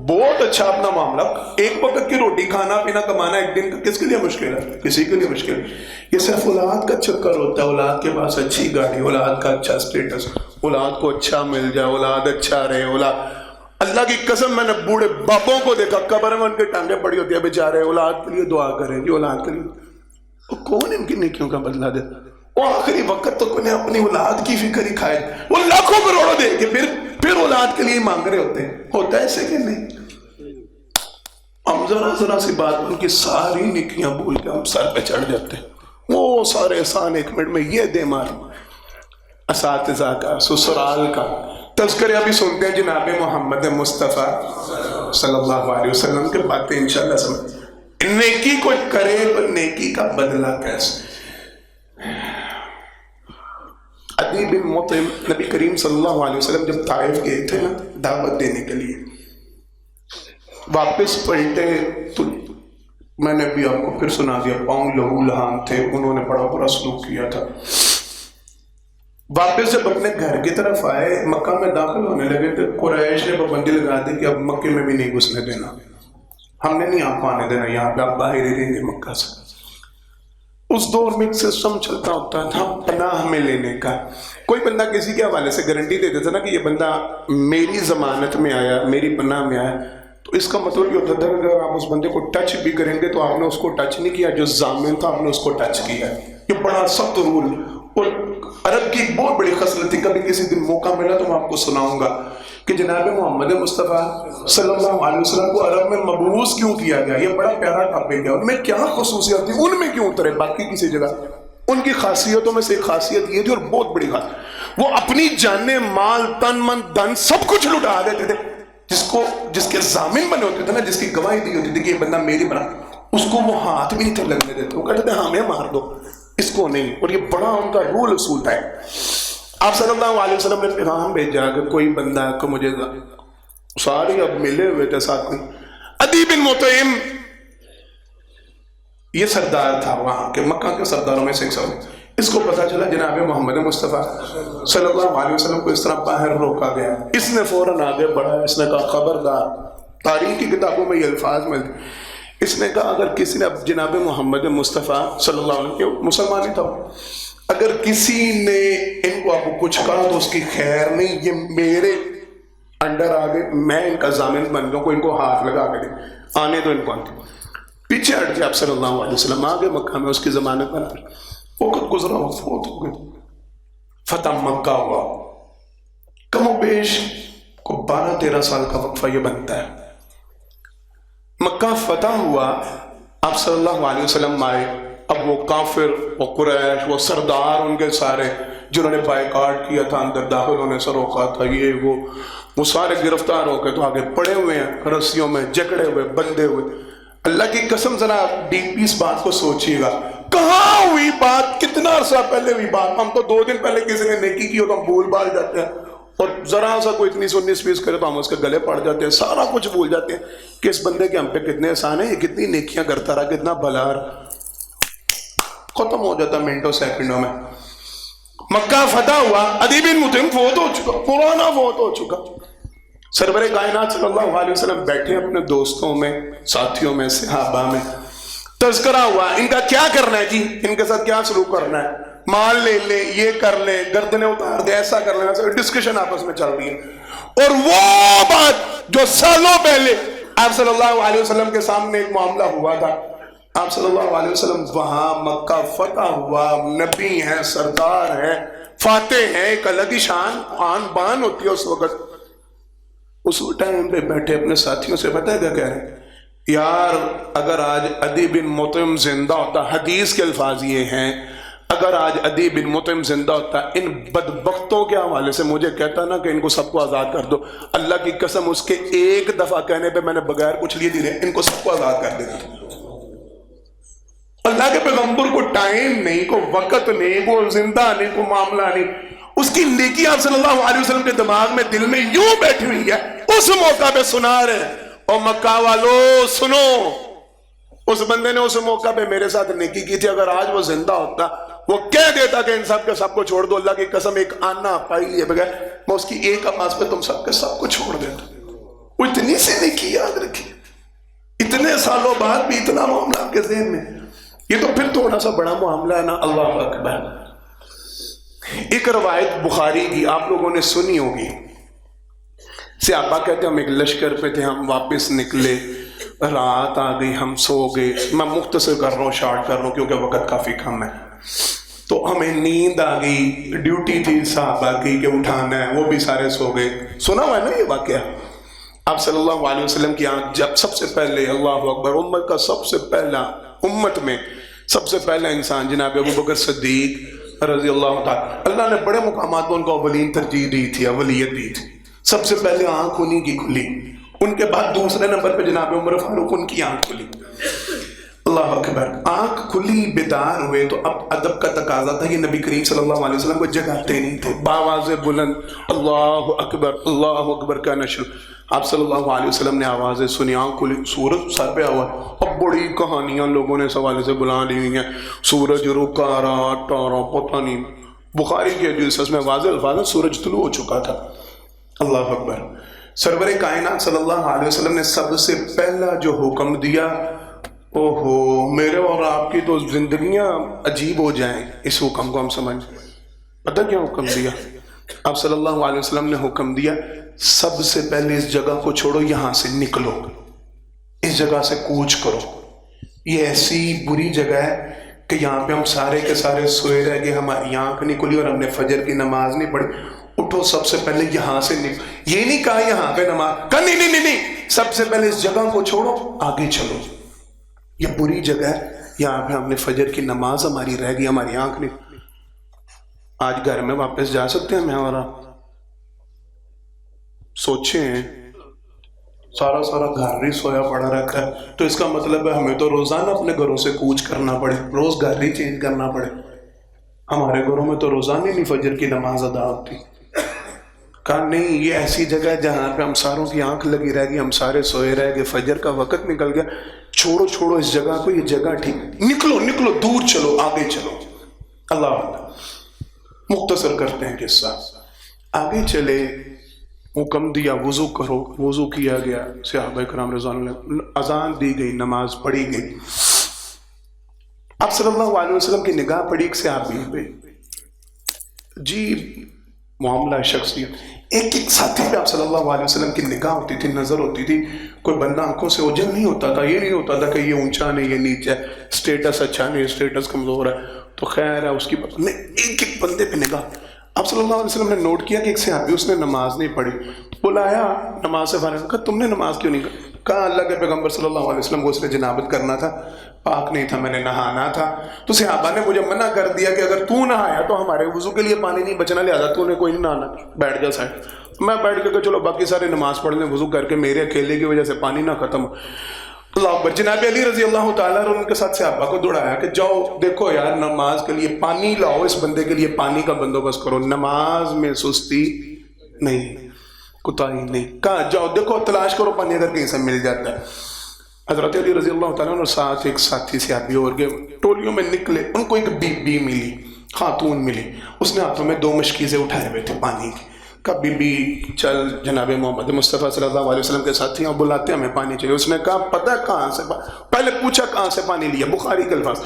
بہت اچھا اپنا معاملہ. ایک وقت کی روٹی کھانا پینا کمانا ایک دن کا کس کے لیے مشکل ہے؟ کسی کے لیے مشکل ہے. یہ صرف اولاد کا چکر ہوتا ہے. اولاد کے پاس اچھی گاڑی، اولاد کا اچھا اسٹیٹس، اولاد کو اچھا مل جائے، اولاد اچھا رہے. اولاد اللہ کی قسم میں نے بوڑھے باپوں کو دیکھا قبر میں ان کے ٹانگیں پڑی ہوتی ہیں، بیچارے اولاد کے لیے دعا کریں جی، اولاد کے لیے. کون ان کی نیکیوں کا بدلہ دے؟ وہ آخری وقت تو انہیں اپنی اولاد کی فکر ہی کھائے. وہ لاکھوں کروڑوں دے کے پھر اولاد کے لیے مانگ رہے ہوتے ہیں. ہوتا ہے ایسے کہ نہیں؟ ہم ذرا سی بات ان کی ساری نیکیاں بھول کے ہم سر پہ چڑھ جاتے ہیں. وہ سارے احسان ایک منٹ میں یہ دے مار. اساتذہ کا، سسرال کا تذکرے ابھی سنتے ہیں جناب محمد مصطفیٰ صلی اللہ علیہ وسلم کے باتیں انشاءاللہ سمجھ. نیکی کوئی کرے تو نیکی کا بدلہ کیسے؟ عدی بن مطعم نبی کریم صلی اللہ علیہ وسلم جب طائف گئے تھے نا دعوت دینے کے لیے، واپس پلٹے تو میں نے بھی آپ کو پھر سنا دیا، پاؤں لہو لہان تھے، انہوں نے بڑا برا سلوک کیا تھا. واپس جب اپنے گھر کی طرف آئے، مکہ میں داخل ہونے لگے تو قریش نے پابندی لگا دی کہ اب مکے میں بھی نہیں گھسنے دینا، ہم نے نہیں آپ کو آنے دینا، یہاں پہ آپ باہر ہی رہیں گے مکہ سے. اس دور میں ایک سسٹم چلتا ہوتا تھا پناہ میں لینے کا. کوئی بندہ کسی کے حوالے سے گارنٹی دے دیتا نا کہ یہ بندہ میری ضمانت میں آیا، میری پناہ میں آیا، تو اس کا مطلب یہ ہوتا تھا کہ اگر آپ اس بندے کو ٹچ بھی کریں گے تو آپ نے اس کو ٹچ نہیں کیا، جو ضامن تھا آپ نے اس کو ٹچ کیا. یہ بڑا سخت رول. اور عرب کی ایک بہت بڑی خصلت تھی، کبھی کسی دن موقع ملا تو میں آپ کو سناؤں گا کہ جناب محمد مصطفیٰ صلی اللہ علیہ وسلم کو عرب میں مبعوث کیوں کیا گیا. یہ بڑا پیارا ٹاپک ہے. ان میں کیا خصوصیت تھی، ان میں کیوں اترے باقی کسی جگہ. ان کی خاصیتوں میں سے ایک خاصیت یہ تھی، اور بہت بڑی خاصیت، وہ اپنی جانیں، مال، تن من دھن سب کچھ لٹا دیتے تھے. جس کے ضامن بنے ہوتے تھے نا، جس کی گواہی دی ہوتی تھی کہ یہ بندہ میری بنا، اس کو وہ ہاتھ بھی نہیں تھے لگنے دیتے. وہ کہتے تھے ہمیں مار دو، اس کو نہیں. اور یہ بڑا ان کا رول اصول تھا. آپ صلی اللہ علیہ وسلم نے پیغام بھیجا کہ کوئی بندہ کو مجھے، سارے اب ملے ہوئے تھے ساتھ میں. عدی بن مطعم یہ سردار تھا وہاں کے، مکہ کے سرداروں میں سے ایک سردار. اس کو پتا چلا جناب محمد مصطفیٰ صلی اللہ علیہ وسلم کو اس طرح باہر روکا گیا. اس نے فوراً آگے بڑھا، اس نے کہا خبردار. تاریخ کی کتابوں میں یہ الفاظ ملتے. اس نے کہا اگر کسی نے جناب محمد مصطفیٰ صلی اللہ علیہ وسلم، مسلمان ہی تھا، اگر کسی نے ان کو آپ کو کچھ کہا تو اس کی خیر نہیں، یہ میرے انڈر آگے، میں ان کا ضامن بن جاؤں، کوئی ان کو ہاتھ لگا کے دے، آنے تو ان کو آنے. پیچھے ہٹ گیا آپ صلی اللہ علیہ وسلم، آگے مکہ میں اس کی ضمانت بنا. وقت گزرا، وہ فوت ہو گئے. فتح مکہ ہوا. کم و بیش کو 12-13 سال کا وقفہ یہ بنتا ہے. مکہ فتح ہوا، آپ صلی اللہ علیہ وسلم آئے. اب وہ کافر، وہ قریش، وہ سردار ان کے سارے جنہوں نے بائیکاٹ کیا تھا، اندر داخل ہونے سے روکا تھا، یہ وہ سارے گرفتار ہو کے تو آگے پڑے ہوئے ہیں، رسیوں میں جکڑے ہوئے، بندھے ہوئے. اللہ کی قسم ذرا ڈیپلی اس بات کو سوچیے گا، کہاں ہوئی بات، کتنا عرصہ پہلے ہوئی بات. ہم تو 2 دن پہلے کسی نے نیکی کی ہو تو ہم بھول بھال جاتے ہیں، اور ذرا سا کوئی اتنی 19-20 کرے تو ہم اس کے گلے پڑ جاتے ہیں، سارا کچھ بھول جاتے ہیں کہ اس بندے کے ہم پہ کتنے احسان ہیں، یہ کتنی نیکیاں کرتا رہا، کتنا بھلا رہا. ختم ہو جاتا منٹوں سیکنڈوں میں. مکہ فتح ہوا، عدی بن مطعم فوت ہو چکا، پرانا فوت ہو چکا. سرور کائنات صلی اللہ علیہ وسلم بیٹھے اپنے دوستوں میں، ساتھیوں میں، صحابہ میں. تذکرہ ہوا ان کا کیا کرنا ہے جی، ان کے ساتھ کیا سلوک کرنا ہے، مال لے لے، یہ کر لے، گردنیں اتار دے، ایسا کر لے. ڈسکشن آپس میں چل رہی ہے. اور وہ بات جو سالوں پہلے آپ صلی اللہ علیہ وسلم کے سامنے ایک معاملہ ہوا تھا، آپ صلی اللہ علیہ وسلم وہاں مکہ فتح ہوا، نبی ہیں، سردار ہیں، فاتح ہیں، ایک الگ ہی شان آن بان ہوتی ہے اس وقت. اس ٹائم پہ بیٹھے اپنے ساتھیوں سے پتہ ہے کیا کہہ رہے ہیں؟ یار اگر آج عدی بن مطعم زندہ ہوتا، حدیث کے الفاظ یہ ہیں، اگر آج عدی بن مطعم زندہ ہوتا ان بدبختوں کے حوالے سے مجھے کہتا نا کہ ان کو سب کو آزاد کر دو، اللہ کی قسم اس کے ایک دفعہ کہنے پہ میں نے بغیر کچھ لیے دینے ان کو سب کو آزاد کر دینا. اللہ کے پیغمبر کو ٹائم نہیں، کو وقت نہیں، کو زندہ نہیں، کو معاملہ نہیں، اس کی نیکی آپ صلی اللہ علیہ وسلم کے دماغ میں دل میں یوں بیٹھی ہوئی ہے. اس موقع پہ سنا رہے ہیں اور مکہ والو سنو، اس بندے نے اس موقع پہ میرے ساتھ نیکی کی تھی، اگر آج وہ زندہ ہوتا وہ کہہ دیتا کہ ان سب کے سب کو چھوڑ دو، اللہ کی قسم ایک آنا پائی لیے بغیر میں اس کی ایک آواز پہ تم سب کے سب کو چھوڑ دیتا. وہ اتنی سی نیکی یاد رکھی، اتنے سالوں بعد بھی اتنا معاملہ آپ کے ذہن میں. یہ تو پھر تھوڑا سا بڑا معاملہ ہے نا. اللہ اکبر. ایک روایت بخاری کی آپ لوگوں نے سنی ہوگی، صحابہ کہتے ہیں ہم ایک لشکر پہ تھے، ہم واپس نکلے، رات آ گئی، ہم سو گئے. میں مختصر کر رہا ہوں، شارٹ کر رہا ہوں کیونکہ وقت کافی کم ہے. تو ہمیں نیند آ گئی، ڈیوٹی تھی صحابہ کی کہ اٹھانا ہے، وہ بھی سارے سو گئے. سنا ہوا ہے نا یہ واقعہ؟ آپ صلی اللہ علیہ وسلم کی آنکھ جب سب سے پہلے، اللہ اکبر، امت کا سب سے پہلا، امت میں سب سے پہلا انسان جناب ابو بکر صدیق رضی اللہ تعالی، اللہ نے بڑے مقامات میں ان کو اولین ترجیح دی تھی، اولیت دی تھی. سب سے پہلے آنکھ انہی کی کھلی، ان کے بعد دوسرے نمبر پہ جناب عمر فاروق، ان کی آنکھ کھلی. اللہ اکبر. آنکھ کھلی، بیدار ہوئے تو اب ادب کا تقاضا تھا کہ نبی کریم صلی اللہ علیہ وسلم کو جگاتے نہیں تھے، باواز بلند اللہ اکبر کا نشر. آپ صلی اللہ علیہ وسلم نے آوازیں سنی، آنکھ کھلی، سورج سر پہ ہوا. اب بڑی کہانیاں لوگوں نے اس حوالے سے بلا لی ہوئی ہیں، سورج رکا رات ٹارا پتہ نہیں. بخاری کے حدیث میں واضح الفاظ ہیں سورج طلوع ہو چکا تھا. اللہ اکبر. سرور کائنات صلی اللہ علیہ وسلم نے سب سے پہلا جو حکم دیا، اوہو میرے اور آپ کی تو زندگیاں عجیب ہو جائیں اس حکم کو ہم سمجھ. پتہ کیا حکم دیا؟ آپ صلی اللہ علیہ وسلم نے حکم دیا سب سے پہلے اس جگہ کو چھوڑو، یہاں سے نکلو، اس جگہ سے کوچ کرو. یہ ایسی بری جگہ ہے کہ یہاں پہ ہم سارے کے سارے سوئے رہ گئے، ہماری آنکھ نہیں کھلی اور ہم نے فجر کی نماز نہیں پڑھی. اٹھو سب سے پہلے یہاں سے نکلو. یہ نہیں کہا یہاں پہ نماز، کہا نہیں، سب سے پہلے اس جگہ کو چھوڑو، آگے چلو. یہ بری جگہ ہے، یہاں پہ ہم نے فجر کی نماز ہماری رہ گئی، ہماری آنکھ نہیں. آج گھر میں واپس جا سکتے ہیں میں اور آپ؟ سوچیں، سارا گھر ہی سویا پڑا رہتا ہے، تو اس کا مطلب ہے ہمیں تو روزانہ اپنے گھروں سے کوچ کرنا پڑے، روز گھر ہی چینج کرنا پڑے. ہمارے گھروں میں تو روزانہ نہیں فجر کی نماز ادا ہوتی. کہا نہیں، یہ ایسی جگہ ہے جہاں پہ ہم ساروں کی آنکھ لگی رہ گئی، ہم سارے سوئے رہ گئے، فجر کا وقت نکل گیا. چھوڑو اس جگہ کو، یہ جگہ ٹھیک، نکلو دور چلو، آگے چلو. اللہ مختصر کرتے ہیں قصہ. آگے چلے، حکم دیا وضو کرو، وضو کیا گیا، صحابہ کرام رضوان اللہ، اذان دی گئی، نماز پڑھی گئی. آپ صلی اللہ علیہ وسلم کی نگاہ پڑی ایک صحابی پہ، جی معاملہ شخصیت. ایک ساتھی پہ آپ صلی اللہ علیہ وسلم کی نگاہ ہوتی تھی، نظر ہوتی تھی. کوئی بندہ آنکھوں سے اوجھل نہیں ہوتا تھا، یہ نہیں ہوتا تھا کہ یہ اونچا نہیں، یہ نیچا ہے، اسٹیٹس اچھا نہیں، اسٹیٹس کمزور ہے تو خیر ہے اس کی. ایک بندے پہ نگاہ. آپ صلی اللہ علیہ وسلم نے نوٹ کیا کہ ایک صحابی اس نے نماز نہیں پڑھی. بلایا نماز سے فارغ، کہا تم نے نماز کیوں نہیں کی؟ کہا اللہ کے پیغمبر صلی اللہ علیہ وسلم کو اس نے جنابت کرنا تھا، پاک نہیں تھا، میں نے نہانا تھا. تو صحابہ نے مجھے منع کر دیا کہ اگر تو نہایا تو ہمارے وضو کے لیے پانی نہیں بچنا، لہذا تو نے کوئی نہیں نہانا، بیٹھ جا سائڈ. میں بیٹھ کے کہ چلو باقی سارے نماز پڑھ لیں وضو کر کے، میرے اکیلے کی وجہ سے پانی نہ ختم. اللہ اکبر. جناب علی رضی اللہ تعالیٰ اور ان کے ساتھ صحابہ کو دوڑایا کہ جاؤ دیکھو یار نماز کے لیے پانی لاؤ، اس بندے کے لیے پانی کا بندوبست کرو، نماز میں سستی نہیں، کوتاہی نہیں. کہا جاؤ دیکھو تلاش کرو پانی اگر کہیں سے مل جاتا ہے. حضرت علی رضی اللہ تعالیٰ اور ساتھ ایک ساتھی صحابی اور کے ٹولیوں میں نکلے. ان کو ایک بی ملی، خاتون ملی، اس نے ہاتھوں میں 2 مشکیزیں اٹھائے ہوئے تھے پانی کی. کہا بی بی چل جناب محمد مصطفیٰ صلی اللہ علیہ وسلم کے ساتھی ہیں، بلاتے ہیں ہمیں پانی چاہیے. اس نے کہا پتہ کہاں سے، پہلے پوچھا کہاں سے پانی لیا، بخاری کے الفاظ.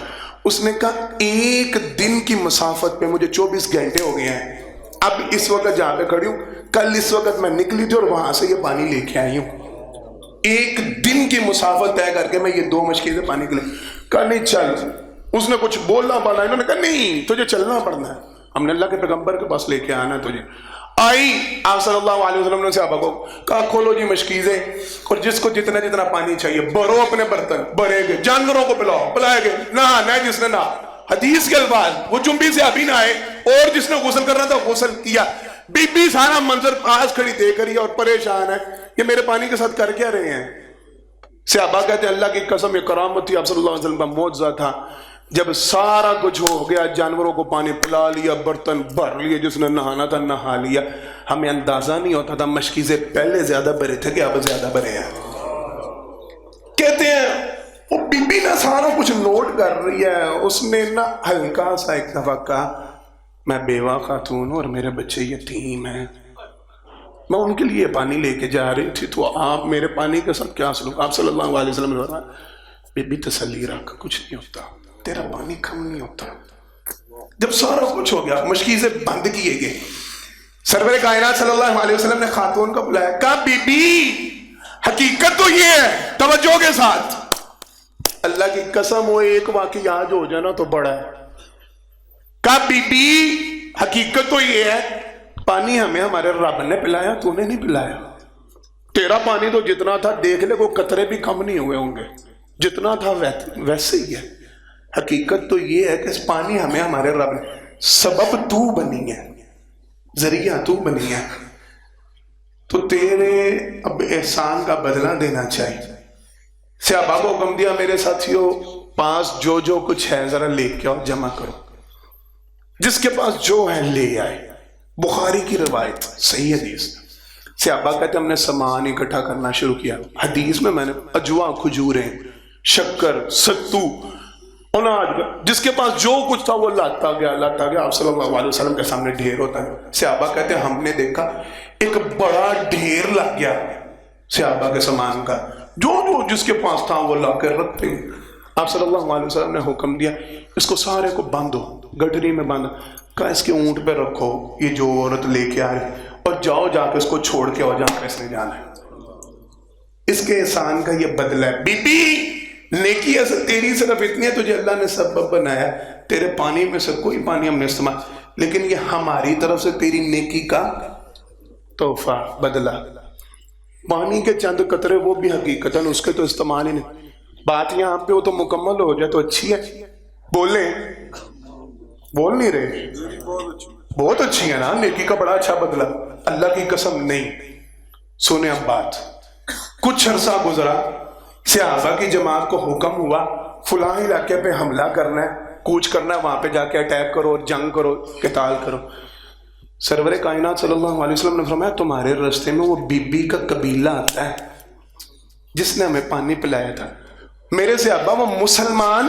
اس نے کہا 1 دن کی مسافت پہ مجھے 24 گھنٹے ہو گئے ہیں، اب اس وقت جہاں پہ کھڑی ہوں کل اس وقت میں نکلی تھی اور وہاں سے یہ پانی لے کے آئی ہوں. 1 دن کی مسافت طے کر کے میں یہ 2 مشکیزیں پانی کے لیے. کہا نہیں چل. اس نے کچھ بولنا پڑا، انہوں نے کہا نہیں تجھے چلنا پڑنا ہے. ہم نے اللہ کے پیغمبر کے پاس لے کے آنا تجھے. آئی آپ صلی اللہ علیہ وسلم نے صحابہ کو کہا کھولو جی مشکیزیں اور جس کو جتنا جتنا پانی چاہیے بھرو اپنے برتن بھرے گئے, جانوروں کو پلاؤ پلائے گئے, نہانا ہے جس نے نہا. حدیث کے الفاظ وہ جنبی سے ابھی نہ آئے اور جس نے غسل کرنا تھا غسل کیا. بی بی سارا منظر پاس کھڑی دیکھ رہی ہے اور پریشان ہے کہ میرے پانی کے ساتھ کر کیا رہے ہیں. صحابہ کہتے ہیں اللہ کی قسم یہ کرامت تھی آپ صلی اللہ علیہ وسلم کا معجزہ تھا. جب سارا کچھ ہو گیا, جانوروں کو پانی پلا لیا, برتن بھر لیے, جس نے نہانا تھا نہا لیا, ہمیں اندازہ نہیں ہوتا تھا مشکیزیں پہلے زیادہ بھرے تھے کہ اب زیادہ بھرے ہیں. کہتے ہیں وہ بی بی نا سارا کچھ نوٹ کر رہی ہے, اس نے نا ہلکا سا ایک دفعہ کہا میں بیوہ خاتون ہوں اور میرے بچے یتیم ہیں, میں ان کے لیے پانی لے کے جا رہی تھی, تو آپ میرے پانی کے ساتھ کیا سلوک. آپ صلی اللہ علیہ وسلم نے فرمایا بی بی تسلی رکھ, کچھ نہیں ہوتا, تیرا پانی کم نہیں ہوتا. جب سارا کچھ ہو گیا مشکیزیں بند کیے گئے, سرور کائنات صلی اللہ علیہ وسلم نے خاتون کو بلایا, کہا بی بی حقیقت تو یہ ہے, توجہ کے ساتھ, اللہ کی قسم وہ ایک واقعہ آج ہو جانا تو بڑا ہے. کہا بی بی حقیقت تو یہ ہے پانی ہمیں ہمارے رب نے پلایا, تو نے نہیں پلایا. تیرا پانی تو جتنا تھا دیکھ لے کوئی قطرے بھی کم نہیں ہوئے ہوں گے, جتنا تھا ویسے ہی ہے. حقیقت تو یہ ہے کہ اس پانی ہمیں ہمارے رب نے, سبب تو بنی ہے, ذریعہ تو بنی ہے, تو تیرے اب احسان کا بدلہ دینا چاہیے. صحابہ کو حکم دیا میرے ساتھیوں پاس جو جو کچھ ہے ذرا لے کے آؤ, جمع کرو, جس کے پاس جو ہے لے آئے. بخاری کی روایت, صحیح حدیث. صحابہ کہتے ہم نے سامان اکٹھا کرنا شروع کیا. حدیث میں نے اجوا, کھجوریں, شکر, ستو, اناج, جس کے پاس جو کچھ تھا وہ لاتا گیا. آپ صلی اللہ علیہ وسلم کے سامنے ڈھیر ہوتا ہے. صحابہ کہتے ہیں ہم نے دیکھا ایک بڑا ڈھیر لگ گیا صحابہ کے سامان کا, جو جس کے پاس تھا وہ لا کر رکھتے ہیں. آپ صلی اللہ علیہ وسلم نے حکم دیا اس کو سارے کو باندھو, گٹری میں باندھو. کہا اس کے اونٹ پہ رکھو, یہ جو عورت لے کے آ رہی, اور جاؤ جا کے اس کو چھوڑ کے آؤ جہاں پہ اس نے جانا ہے. اس کے احسان کا یہ بدلہ ہے. بی بی نیکی ایسا تیری صرف اتنی ہے, تجھے اللہ نے سبب بنایا, تیرے پانی میں سے کوئی پانی ہم نے استعمال, لیکن یہ ہماری طرف سے تیری نیکی کا تحفہ, بدلہ. پانی کے چند قطرے وہ بھی حقیقتاً اس کے تو استعمال ہی نہیں. بات یہاں پہ وہ تو مکمل ہو جائے تو اچھی ہے, بولیں, بول نہیں رہے, بہت اچھی ہے نا, نیکی کا بڑا اچھا بدلہ. اللہ کی قسم نہیں. سنیں اب بات. کچھ عرصہ گزرا, صحابہ کی جماعت کو حکم ہوا فلاں علاقے پہ حملہ کرنا ہے, کوچ کرنا ہے, وہاں پہ جا کے اٹیک کرو, جنگ کرو, قتال کرو. سرور کائنات صلی اللہ علیہ وسلم نے فرمایا تمہارے راستے میں وہ بی بی کا قبیلہ آتا ہے جس نے ہمیں پانی پلایا تھا. میرے صحابہ وہ مسلمان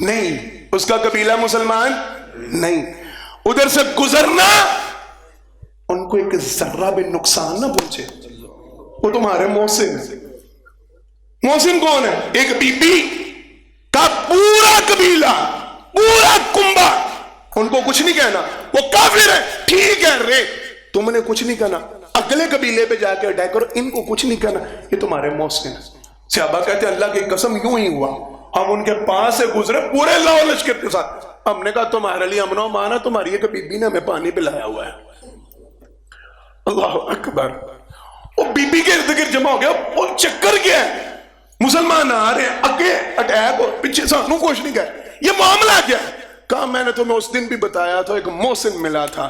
نہیں, اس کا قبیلہ مسلمان نہیں. ادھر سے گزرنا ان کو ایک ذرہ بھی نقصان نہ پہنچے. وہ تمہارے محسن ہے. محسن کون ہے؟ ایک بی بی کا پورا قبیلہ, پورا کنبہ, ان کو کچھ نہیں کہنا, وہ کافر ہے, ٹھیک ہے رے, تم نے کچھ نہیں کہنا, اگلے قبیلے پہ جا کے اٹیک کرو, ان کو کچھ نہیں کہنا, یہ تمہارے محسن ہے. صحابہ کہتے ہیں اللہ کی قسم یوں ہی ہوا, ہم ان کے پاس سے گزرے پورے لاؤ لشکر کے ساتھ. ہم نے کہا تمہارے لیے امن و امان ہے, تمہاری ایک بی بی نے ہمیں پانی پلایا ہوا ہے. اللہ اکبر. وہ بی بی کے ارد گرد جمع ہو گیا, وہ چکر کیا ہے, مسلمان آ رہے ہیں, اگے اٹیک اور پیچھے سانوں کچھ نہیں کہہ, یہ معاملہ کیا ہے؟ کہا میں نے تمہیں اس دن بھی بتایا تھا, ایک محسن ملا تھا,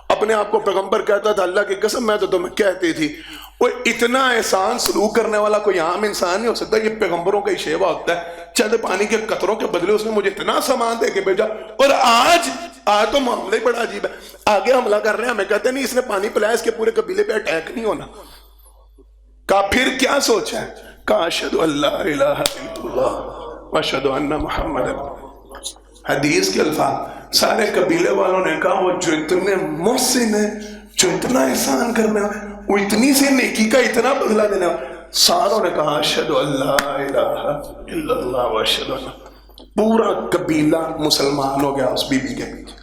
اپنے آپ کو پیغمبر کہتا تھا, اللہ کی قسم میں تو تمہیں کہتی تھی. وہ اتنا احسان سلوک کرنے والا کوئی عام انسان نہیں ہو سکتا, یہ پیغمبروں کا ہی شیوا ہوتا ہے. چند پانی کے قطروں کے بدلے اس نے مجھے اتنا سامان دے کے بھیجا, اور آج تو معاملہ ہی بڑا عجیب ہے. آگے حملہ کر رہے ہیں, ہمیں کہتے نہیں اس نے پانی پلایا, اس کے پورے قبیلے پہ اٹیک نہیں ہونا. کہا پھر کیا سوچا ہے؟ کہا اشہدو ان لا الہ الا اللہ واشہدو ان محمد. حدیث کے الفاظ, سارے قبیلے والوں نے کہا وہ جو اتنے محسن ہیں, جو اتنا احسان کرنے والے, وہ اتنی سی نیکی کا اتنا بدلہ دینے والے, ساروں نے کہا اشہدو ان لا الہ الا اللہ واشہدو ان. پورا قبیلہ مسلمان ہو گیا اس بی بی کے پیچھے.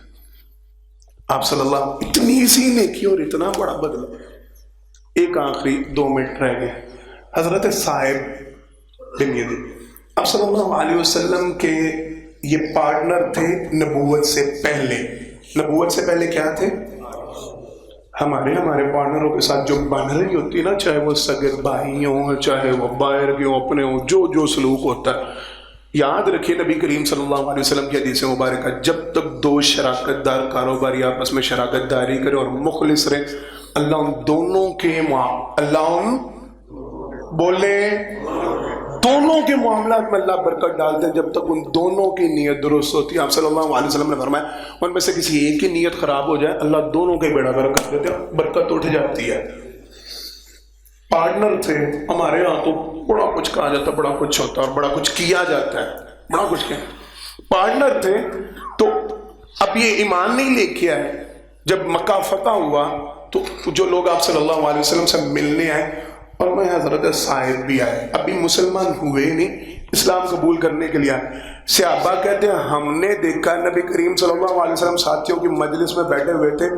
آپ صلی اللہ, اتنی سی نیکی اور اتنا بڑا بدلہ. ایک آخری 2 منٹ رہ گئے. حضرت صاحب بن یزید آپ صلی اللہ علیہ وسلم کے یہ پارٹنر تھے نبوت سے پہلے. نبوت سے پہلے کیا تھے؟ ہمارے پارٹنروں کے ساتھ جو بن رہی ہوتی ہے نا، چاہے وہ سگے بھائی ہوں، چاہے وہ باہر کے ہوں، اپنے ہوں، جو سلوک ہوتا ہے، یاد رکھیے نبی کریم صلی اللہ علیہ وسلم کی حدیث مبارکہ، جب تک دو شراکت دار کاروباری آپس میں شراکت داری کرے اور مخلص رہے، اللہ ان دونوں کے دونوں کے معاملات میں اللہ برکت ڈالتے ہیں، جب تک ان دونوں کی نیت درست ہوتی ہے۔ آپ صلی اللہ علیہ وسلم نے فرمایا ان میں سے کسی ایک کی نیت خراب ہو جائے، اللہ دونوں کے بیڑا برکت دیتے ہیں، برکت اٹھ جاتی ہے۔ پارٹنر تھے ہمارے ہاں تو بڑا کچھ کہا جاتا، بڑا کچھ ہوتا اور بڑا کچھ کیا جاتا ہے، بڑا کچھ کیا۔ پارٹنر تھے تو اب یہ ایمان نہیں لے کے آئے، جب مکہ فتح ہوا تو جو لوگ آپ صلی اللہ علیہ وسلم سے ملنے آئے، اور میں حضرت صاحب بھی آئے، ابھی مسلمان ہوئے نہیں، اسلام قبول کرنے کے لیے آئے۔ صحابہ کہتے ہیں ہم نے دیکھا نبی کریم صلی اللہ علیہ وسلم ساتھیوں کی مجلس میں بیٹھے ہوئے تھے،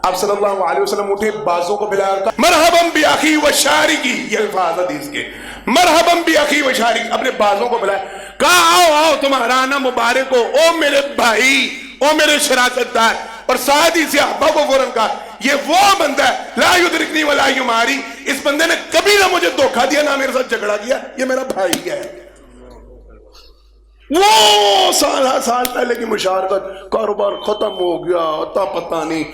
آپ صلی اللہ علیہ وسلم اٹھے، بازوں کو بلایا، مرحباً بِأَخِي وَشَارِكِي، یہ الفاظ حدیث کے، مرحباً بِأَخِي وَشَارِكِي، اپنے بازوں کو بلایا، کہا آؤ تمہارا آنا مبارک ہو، او میرے بھائی، او میرے شراکت دار، اور ساتھ ہی صحابہ کو فوراً کہا یہ وہ بندہ ہے لا یدرکنی ولا یماری، اس بندے نے کبھی نہ مجھے دھوکہ دیا نہ میرے ساتھ جھگڑا کیا، یہ میرا بھائی ہے۔ وہ سال پہلے کی مشارکت، کاروبار ختم ہو گیا، اتا پتہ نہیں،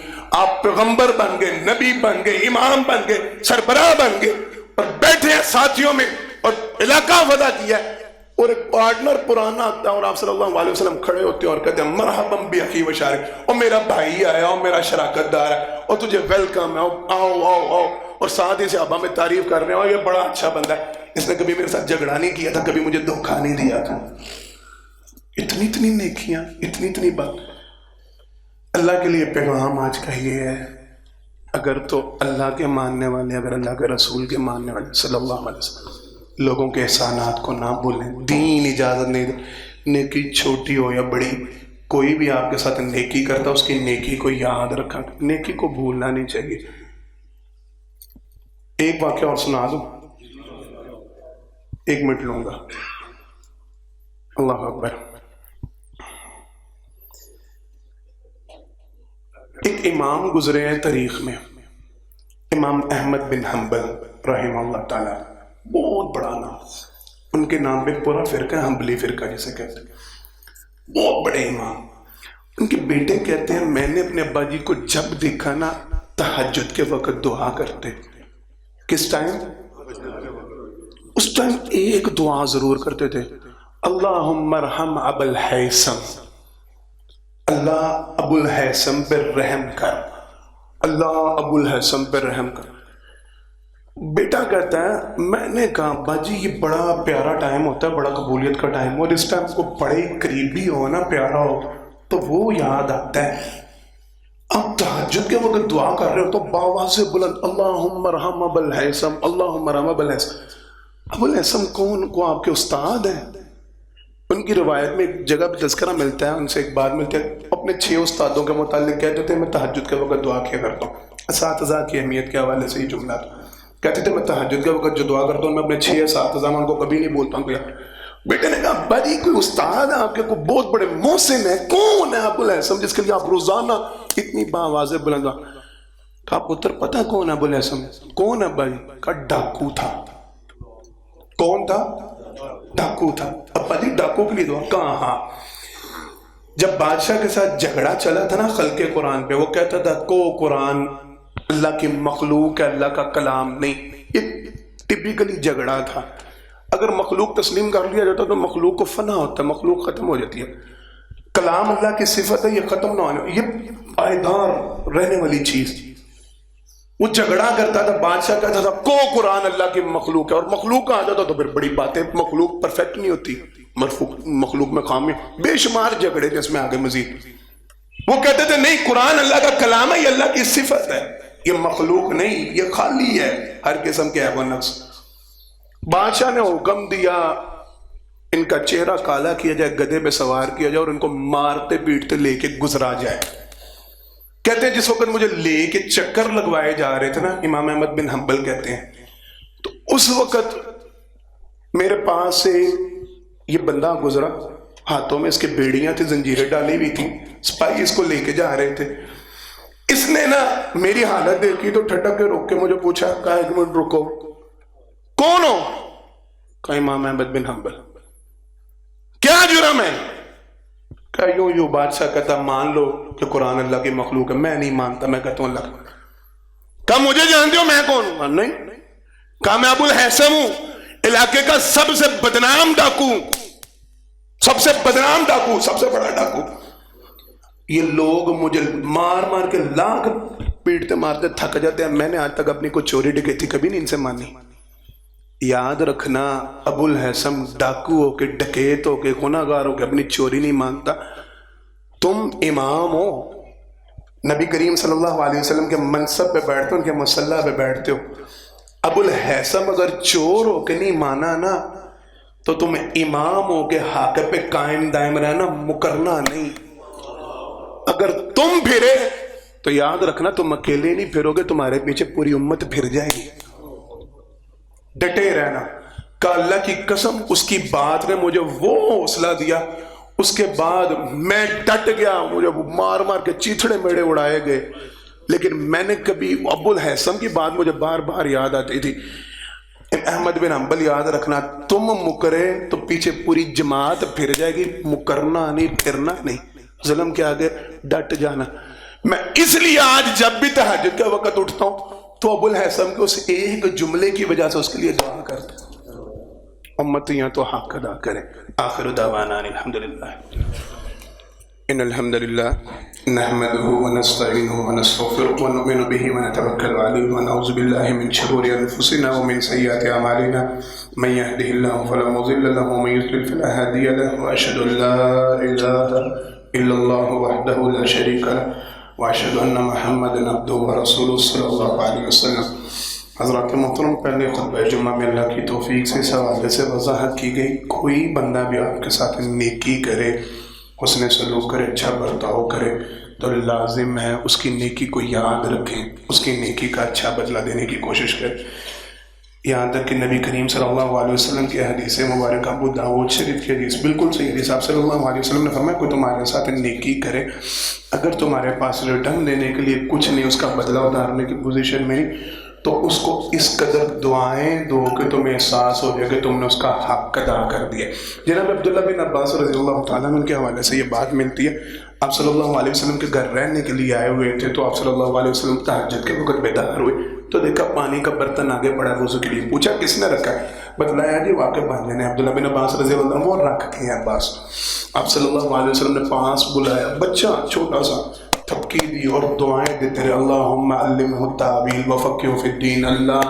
آپ پیغمبر بن گئے، نبی بن گئے، امام بن گئے، سربراہ بن گئے، اور بیٹھے ہیں ساتھیوں میں اور علاقہ فتح کیا ہے، اور ایک پارٹنر پرانا آتا ہے اور آپ صلی اللہ علیہ وسلم کھڑے ہوتے ہیں اور کہتے ہیں مرحباً بِأَخِي وَشَارِكِي، اور میرا بھائی آیا اور میرا شراکت دار ہے اور تجھے ویلکم ہے، آؤ، اور ساتھ ہی صحابہ میں تعریف کر رہے ہیں اور یہ بڑا اچھا بندہ ہے، اس نے کبھی میرے ساتھ جھگڑا نہیں کیا تھا، کبھی مجھے دھوکہ نہیں دیا تھا۔ اتنی نیکیاں، اتنی بات۔ اللہ کے لیے پیغام آج کا یہ ہے، اگر تو اللہ کے ماننے والے، اگر اللہ کے رسول کے ماننے والے صلی اللہ علیہ وسلم، لوگوں کے احسانات کو نہ بھولیں، دین اجازت نہیں دے، نیکی چھوٹی ہو یا بڑی، کوئی بھی آپ کے ساتھ نیکی کرتا اس کی نیکی کو یاد رکھا، نیکی کو بھولنا نہیں چاہیے۔ ایک واقعہ اور سنا دوں، 1 منٹ لوں گا، اللہ اکبر۔ ایک امام گزرے ہیں تاریخ میں، امام احمد بن حنبل رحمہ اللہ تعالی، بہت بڑا نام، ان کے نام پہ پورا فرقہ حنبلی فرقہ جسے کہتے ہیں، بہت بڑے امام۔ ان کے بیٹے کہتے ہیں میں نے اپنے ابا جی کو جب دیکھا نا، تہجد کے وقت دعا کرتے۔ کس ٹائم؟ اس ٹائم ایک دعا ضرور کرتے تھے، اللہم ارحم ابا الہیثم، اللہ ابو الہیثم پر رحم کر، اللہ ابو الہیثم پر رحم کر۔ بیٹا کہتا ہے میں نے کہا ابا جی یہ بڑا پیارا ٹائم ہوتا ہے، بڑا قبولیت کا ٹائم، اور اس ٹائم کو بڑے قریبی ہو نا، پیارا ہو تو وہ یاد آتا ہے۔ اب تہجد کے وقت دعا کر رہے ہو تو باواز سے بلند اللہم ارحم ابا الہیثم، اللہم ارحم ابا الہیثم۔ ابو الہیثم کون؟ کو آپ کے استاد ہیں؟ ان کی روایت میں ایک جگہ پہ تذکرہ ملتا ہے، ان سے ایک بات ملتی ہے، اپنے 6 استادوں کے متعلق کہتے تھے میں تہجد کے وقت دعا کیا کرتا ہوں۔ اساتذہ کی اہمیت کے حوالے سے یہ جملہ تھا، کہتے تھے میں تہجد کے وقت جو دعا کرتا ہوں میں اپنے 6 اساتذہ میں ان کو کبھی نہیں بولتا ہوں۔ بیٹے نے کہا ابا جی کوئی استاد ہے آپ کے، کوئی بہت بڑے محسن ہے، کون ہے ابو الہیثم جس کے لیے آپ روزانہ اتنی باواز بلند؟ کہا پتر پتہ کون ہے ابو الہیثم؟ کون ہے ابا جی؟ کہا ڈاکو تھا۔ کون تھا؟ ڈاکو تھا۔ ابا جی ڈاکو کے لیے دعا؟ کہاں ہاں، جب بادشاہ کے ساتھ جھگڑا چلا تھا نا خلق قرآن پہ، وہ کہتا تھا کو قرآن اللہ کی مخلوق ہے، اللہ کا کلام نہیں، یہ ٹپیکلی جھگڑا تھا۔ اگر مخلوق تسلیم کر لیا جاتا تو مخلوق کو فنا ہوتا ہے، مخلوق ختم ہو جاتی ہے۔ کلام اللہ کی صفت ہے، یہ ختم نہ ہونے، یہ پائیدار رہنے والی چیز۔ وہ جھگڑا کرتا تھا، بادشاہ کہتا تھا کو قرآن اللہ کی مخلوق ہے، اور مخلوق آ جاتا تو پھر بڑی باتیں، مخلوق پرفیکٹ نہیں ہوتی، مخلوق میں خامی، بے شمار جھگڑے تھے اس میں آگے مزید۔ وہ کہتے تھے نہیں قرآن اللہ کا کلام ہے، یہ اللہ کی صفت ہے، یہ مخلوق نہیں، یہ خالی ہے ہر قسم کے عیب و نقص۔ بادشاہ نے حکم دیا ان کا چہرہ کالا کیا جائے، گدھے پہ سوار کیا جائے اور ان کو مارتے پیٹتے لے کے گزرا جائے۔ کہتے ہیں جس وقت مجھے لے کے چکر لگوائے جا رہے تھے نا، امام احمد بن حنبل کہتے ہیں، تو اس وقت میرے پاس سے یہ بندہ گزرا ہاتھوں میں اس کے بیڑیاں تھیں، زنجیریں ڈالی ہوئی تھیں، سپاہی اس کو لے کے جا رہے تھے. اس نے نا میری حالت دیکھی تو ٹھٹک کے روک کے مجھے پوچھا، کہا ایک منٹ رکو، کون ہو؟ کہا امام احمد بن حنبل. کیا جرم ہے؟ کہا یوں بادشاہ کہتا مان لو کہ قرآن اللہ کی مخلوق ہے. میں نہیں مانتا، میں کہتا ہوں اللہ کا. کہا مجھے جانتے ہو میں کون ہوں؟ نہیں. کہا میں ابو الحسن ہوں، علاقے کا سب سے بدنام ڈاکو، سب سے بدنام ڈاکو، سب سے بڑا ڈاکو. یہ لوگ مجھے مار مار کے لاکھ پیٹتے مارتے تھک جاتے ہیں. میں نے آج تک اپنی کوئی چوری ڈکیتی کبھی نہیں ان سے مانی. یاد رکھنا، ابو الحسن ڈاکو ہو کے، ڈکیت ہو کے، گناہگار ہو کے اپنی چوری نہیں مانتا. تم امام ہو، نبی کریم صلی اللہ علیہ وسلم کے منصب پہ بیٹھتے ہو، ان کے مصلی پہ بیٹھتے ہو. ابو الحسن اگر چور ہو کے نہیں مانا نا تو تم امام ہو کے حق پہ قائم دائم رہنا، مکرنا نہیں. اگر تم پھرے تو یاد رکھنا تم اکیلے نہیں پھرو گے، تمہارے پیچھے پوری امت پھر جائے گی. ڈٹے رہنا. کہ اللہ کی قسم اس کی بات نے مجھے وہ حوصلہ دیا، اس کے بعد میں ڈٹ گیا. مجھے مار مار کے چیتھڑے میڑے اڑائے گئے، لیکن میں نے کبھی ابو الحسن کی بات مجھے بار بار یاد آتی تھی. احمد بن حنبل یاد رکھنا، تم مکرے تو پیچھے پوری جماعت پھر جائے گی، مکرنا نہیں، پھرنا نہیں. ظلم کے آگے ڈٹ جانا. میں اس لیے آج جب بھی تہجد کا وقت اٹھتا ہوں تو ابو الحسن کے اس ایک جملے کی وجہ سے اس کے لیے دعا کرتا ہوں. امتیاں تو حق ادا کریں. آخر دعوانا الحمدللہ. ان الحمد للہ نحمده ونستعینه ونستغفره ونؤمن به ونتوکل علیہ ونعوذ باللہ من شرور انفسنا ومن سیئات اعمالنا من يهده الله فلا مضل له ومن يضلل فلا هادي له واشهد ان لا اله الا الله وحده لا شريك له واشهد ان محمدا عبده ورسوله صلی اللہ علیہ وسلم. حضرات محترم، پہلے خطبہ جمعہ میں اللہ کی توفیق سے اس حوالے سے وضاحت کی گئی، کوئی بندہ بھی آپ کے ساتھ نیکی کرے، حسن سلوک کرے، اچھا برتاؤ کرے تو لازم ہے اس کی نیکی کو یاد رکھیں، اس کی نیکی کا اچھا بدلہ دینے کی کوشش کریں. یہاں تک کہ نبی کریم صلی اللہ علیہ وسلم کی حدیث مبارکہ ابو داؤد شریف کی حدیث بالکل صحیح حدیث، آپ صلی اللہ علیہ وسلم نے فرمایا کوئی تمہارے ساتھ نیکی کرے، اگر تمہارے پاس ریٹرن دینے کے لیے کچھ نہیں، اس کا بدلہ اتارنے کی پوزیشن میں نہیں، تو اس کو اس قدر دعائیں دو کہ تمہیں احساس ہو جائے کہ تم نے اس کا حق ادا کر دیا. جناب عبداللہ بن عباس رضی اللہ تعالیٰ عنہ کے حوالے سے یہ بات ملتی ہے، آپ صلی اللہ علیہ وسلم کے گھر رہنے کے لیے آئے ہوئے تھے، تو آپ صلی اللہ علیہ وسلم تہجد کے وقت بیدار ہوئے تو دیکھا پانی کا برتن آگے پڑا وضو کے لیے. پوچھا کس نے رکھا ہے؟ بتلایا جی واقع بھانجے نے. عبداللہ بن عباس رضی اللہ عنہ وہ رکھ کے ہیں عباس. آپ صلی اللہ علیہ وسلم نے پاس بلایا، بچہ چھوٹا سا، تھپکی دی اور دعائیں دیتے رہے، اللہم علمہ التاویل وفقہہ فی الدین، اللہ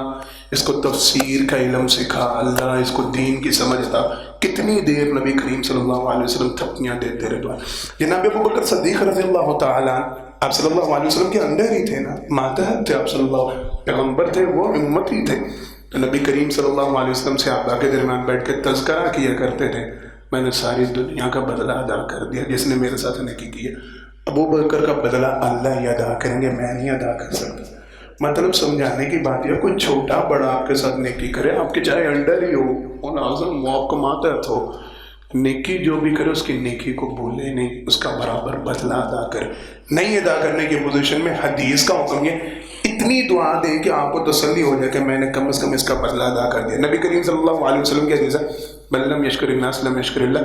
اس کو تفسیر کا علم سکھا، اللہ اس کو دین کی سمجھ عطا. کتنی دیر نبی کریم صلی اللہ علیہ وسلم تھپکیاں دیتے رہے دعائیں. جناب ابو بکر صدیق رضی اللہ تعالیٰ آپ صلی اللہ علیہ وسلم کے انڈر ہی تھے نا، ماتحت تھے آپ صلی اللہ، پیغمبر تھے، وہ امتی تھے. تو نبی کریم صلی اللہ علیہ وسلم سے آبا کے درمیان بیٹھ کے تذکرہ کیا کرتے تھے، میں نے ساری دنیا کا بدلہ ادا کر دیا جس نے میرے ساتھ نیکی کی ہے. ابو بکر کا بدلہ اللہ ہی ادا کریں گے، میں نہیں ادا کر سکتا. مطلب سمجھانے کی بات یہ، کوئی چھوٹا بڑا آپ کے ساتھ نیکی کرے، آپ کے چاہے انڈر ہی ہو، وہ ناظم وہ آپ کو ماتحت ہو، نیکی جو بھی کرے اس کی نیکی کو بھولے نہیں، اس کا برابر بدلہ ادا کرے. نہیں ادا کرنے کی پوزیشن میں حدیث کا حکم یہ اتنی دعا دیں کہ آپ کو تسلی ہو جائے کہ میں نے کم از کم اس کا بدلہ ادا کر دیا. نبی کریم صلی اللہ علیہ وسلم کی حدیث ہے، من لم یشکر الناس لم یشکر اللہ،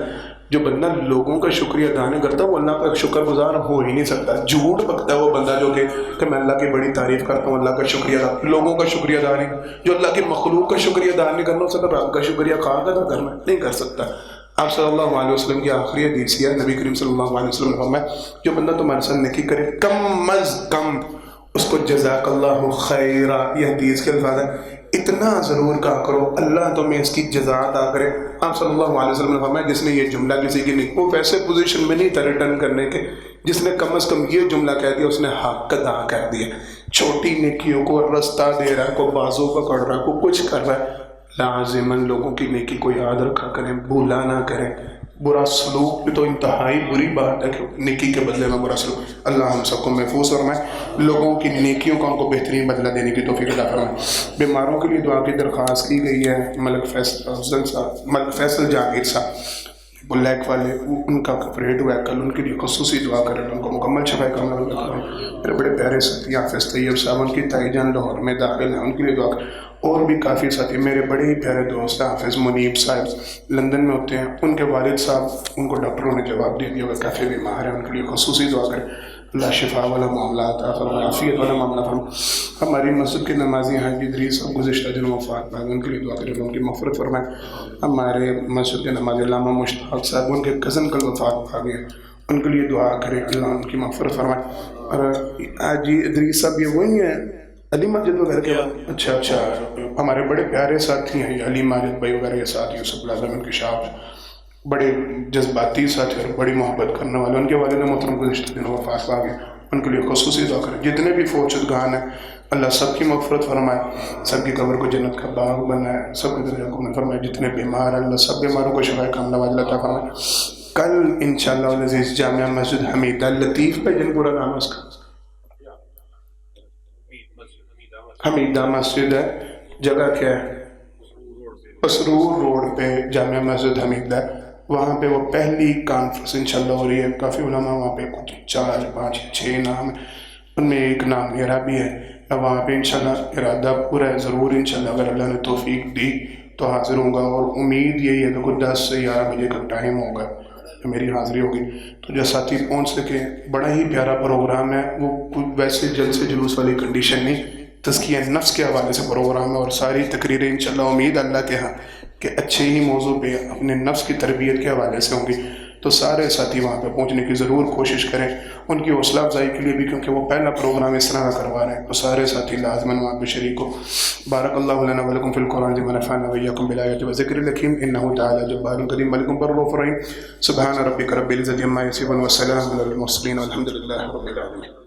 جو بندہ لوگوں کا شکریہ ادا نہیں کرتا وہ اللہ کا شکر گزار ہو ہی نہیں سکتا. جھوٹ بکتا ہے وہ بندہ جو کہ میں اللہ کی بڑی تعریف کرتا ہوں، اللہ کا شکریہ ادا، لوگوں کا شکریہ ادا نہیں، جو اللہ کی مخلوق کا شکریہ ادا نہیں کرنا، اس کا رب کا شکریہ خواہ ادا کرنا نہیں کر سکتا. آپ صلی اللہ علیہ وسلم کی آخری حدیث ہے، نبی کریم صلی اللہ علیہ وسلم نے فرمایا جو بندہ تمہارے ساتھ نیکی کرے کم از کم اس کو جزاک اللہ خیرہ، یہ حدیث کے الفاظ ہیں، اتنا ضرور کہا کرو اللہ تمہیں اس کی جزا عطا کرے. آپ صلی اللہ علیہ وسلم نے فرمایا جس نے یہ جملہ کسی کی نہیں، وہ ویسے پوزیشن میں نہیں تھا ریٹرن کرنے کے، جس نے کم از کم یہ جملہ کہہ دیا اس نے حق ادا کر دیا. چھوٹی نیکیوں کو رستہ دے رہا ہے، کو بازو پکڑ رہا ہے، کو کچھ کر رہا ہے، لازماً لوگوں کی نیکی کو یاد رکھا کریں، بھولا نہ کریں. برا سلوک بھی تو انتہائی بری بات ہے کہ نیکی کے بدلے میں برا سلوک. اللہ ہم سب کو محفوظ فرمائے، لوگوں کی نیکیوں کا ان کو بہترین بدلہ دینے کی توفیق عطا فرمائے. بیماروں کے لیے دعا کی درخواست کی گئی ہے. ملک فیصل جاوید صاحب بلیک والے ان کا کفریٹ ہوا ہے کل، ان کے لیے خصوصی دعا کریں، ان کو مکمل شفا کاملہ عطا کریں۔ میرے بڑے پیارے ساتھی حافظ طیب صاحب، ان کی تائی جان لاہور میں داخل ہیں، ان کے لیے دعا کریں۔ اور بھی کافی ساتھی میرے بڑے ہی پیارے دوست ہیں، حافظ منیب صاحب لندن میں ہوتے ہیں، ان کے والد صاحب ان کو ڈاکٹروں نے جواب دے دیا، وہ کافی بیمار ہیں، ان کے لیے خصوصی دعا کریں، اللہ شفا والا معاملہ عطا فرمائے، عافیت والا معاملہ فرمائے۔ ہماری مسجد کے نمازی حاجی ادریس صاحب گزشتہ دنوں وفات پا گئے، ان کے لیے دعا کریں، ان کی مغفرت فرمائے۔ ہمارے مسجد کے نمازی علامہ مشتاق صاحب، ان کے کزن کل وفات پا گئے، ان کے لیے دعا کریں، اللہ ان کی مغفرت فرمائے۔ اور حاجی ادریس صاحب یہ وہی ہیں علی ماجد وغیرہ کے؟ اچھا ہمارے بڑے پیارے ساتھی ہیں علی ماجد بھائی وغیرہ کے ساتھ، یوسف لازم انکشاف، بڑے جذباتی ساتھی اور بڑی محبت کرنے والے، ان کے والد محترم گزشتہ دنوں وفات پا گئے، ان کے لیے خصوصی دعا کریں۔ جتنے بھی فوت شدگان ہیں اللہ سب کی مغفرت فرمائے، سب کی قبر کو جنت کا باغ بنائے، سب کے درجات کو فرمائے، جتنے بیمار ہیں اللہ سب بیماروں کو شفا کاملہ واجلہ عطا فرمائے۔ کل انشاءاللہ العزیز جامعہ مسجد حمیدہ لطیف بھائی جن پورا نام ہے اس کا، حمیدہ مسجد ہے، جگہ کیا ہے؟ مسرور روڈ پہ جامعہ مسجد حمیدہ، وہاں پہ وہ پہلی کانفرنس انشاءاللہ ہو رہی ہے، کافی علماء وہاں پہ، 4 5 6 نام ہیں، ان میں ایک نام میرا بھی ہے، وہاں پہ انشاءاللہ ارادہ پورا ہے، ضرور انشاءاللہ اگر اللہ نے توفیق دی تو حاضر ہوں گا، اور امید یہی ہے کہ کوئی 10 سے 11 بجے کا ٹائم ہوگا میری حاضری ہوگی، تو جو ساتھی پہنچ سکے، بڑا ہی پیارا پروگرام ہے، وہ ویسے جلسے جلوس والی کنڈیشن نہیں، تزکیہ نفس کے حوالے سے پروگرام ہے، اور ساری تقریریں انشاءاللہ امید اللہ کے ہاں کہ اچھے ہی موضوع پہ اپنے نفس کی تربیت کے حوالے سے ہوں گی، تو سارے ساتھی وہاں پہ پہنچنے کی ضرور کوشش کریں، ان کی حوصلہ افزائی کے لیے بھی، کیونکہ وہ پہلا پروگرام اس طرح کا کروا رہے ہیں، تو سارے ساتھی لازماً وہاں پہ شریک ہو۔ بارک اللہ لنا ولکم فی القرآن العظیم ونفعنا وإیاکم بالآیات والذکر الحکیم، انہ تعالی جبار کریم ملک بر رؤوف رحیم، سبحان ربک رب العزۃ عما یصفون وسلام علی المرسلین والحمد للہ رب العالمین۔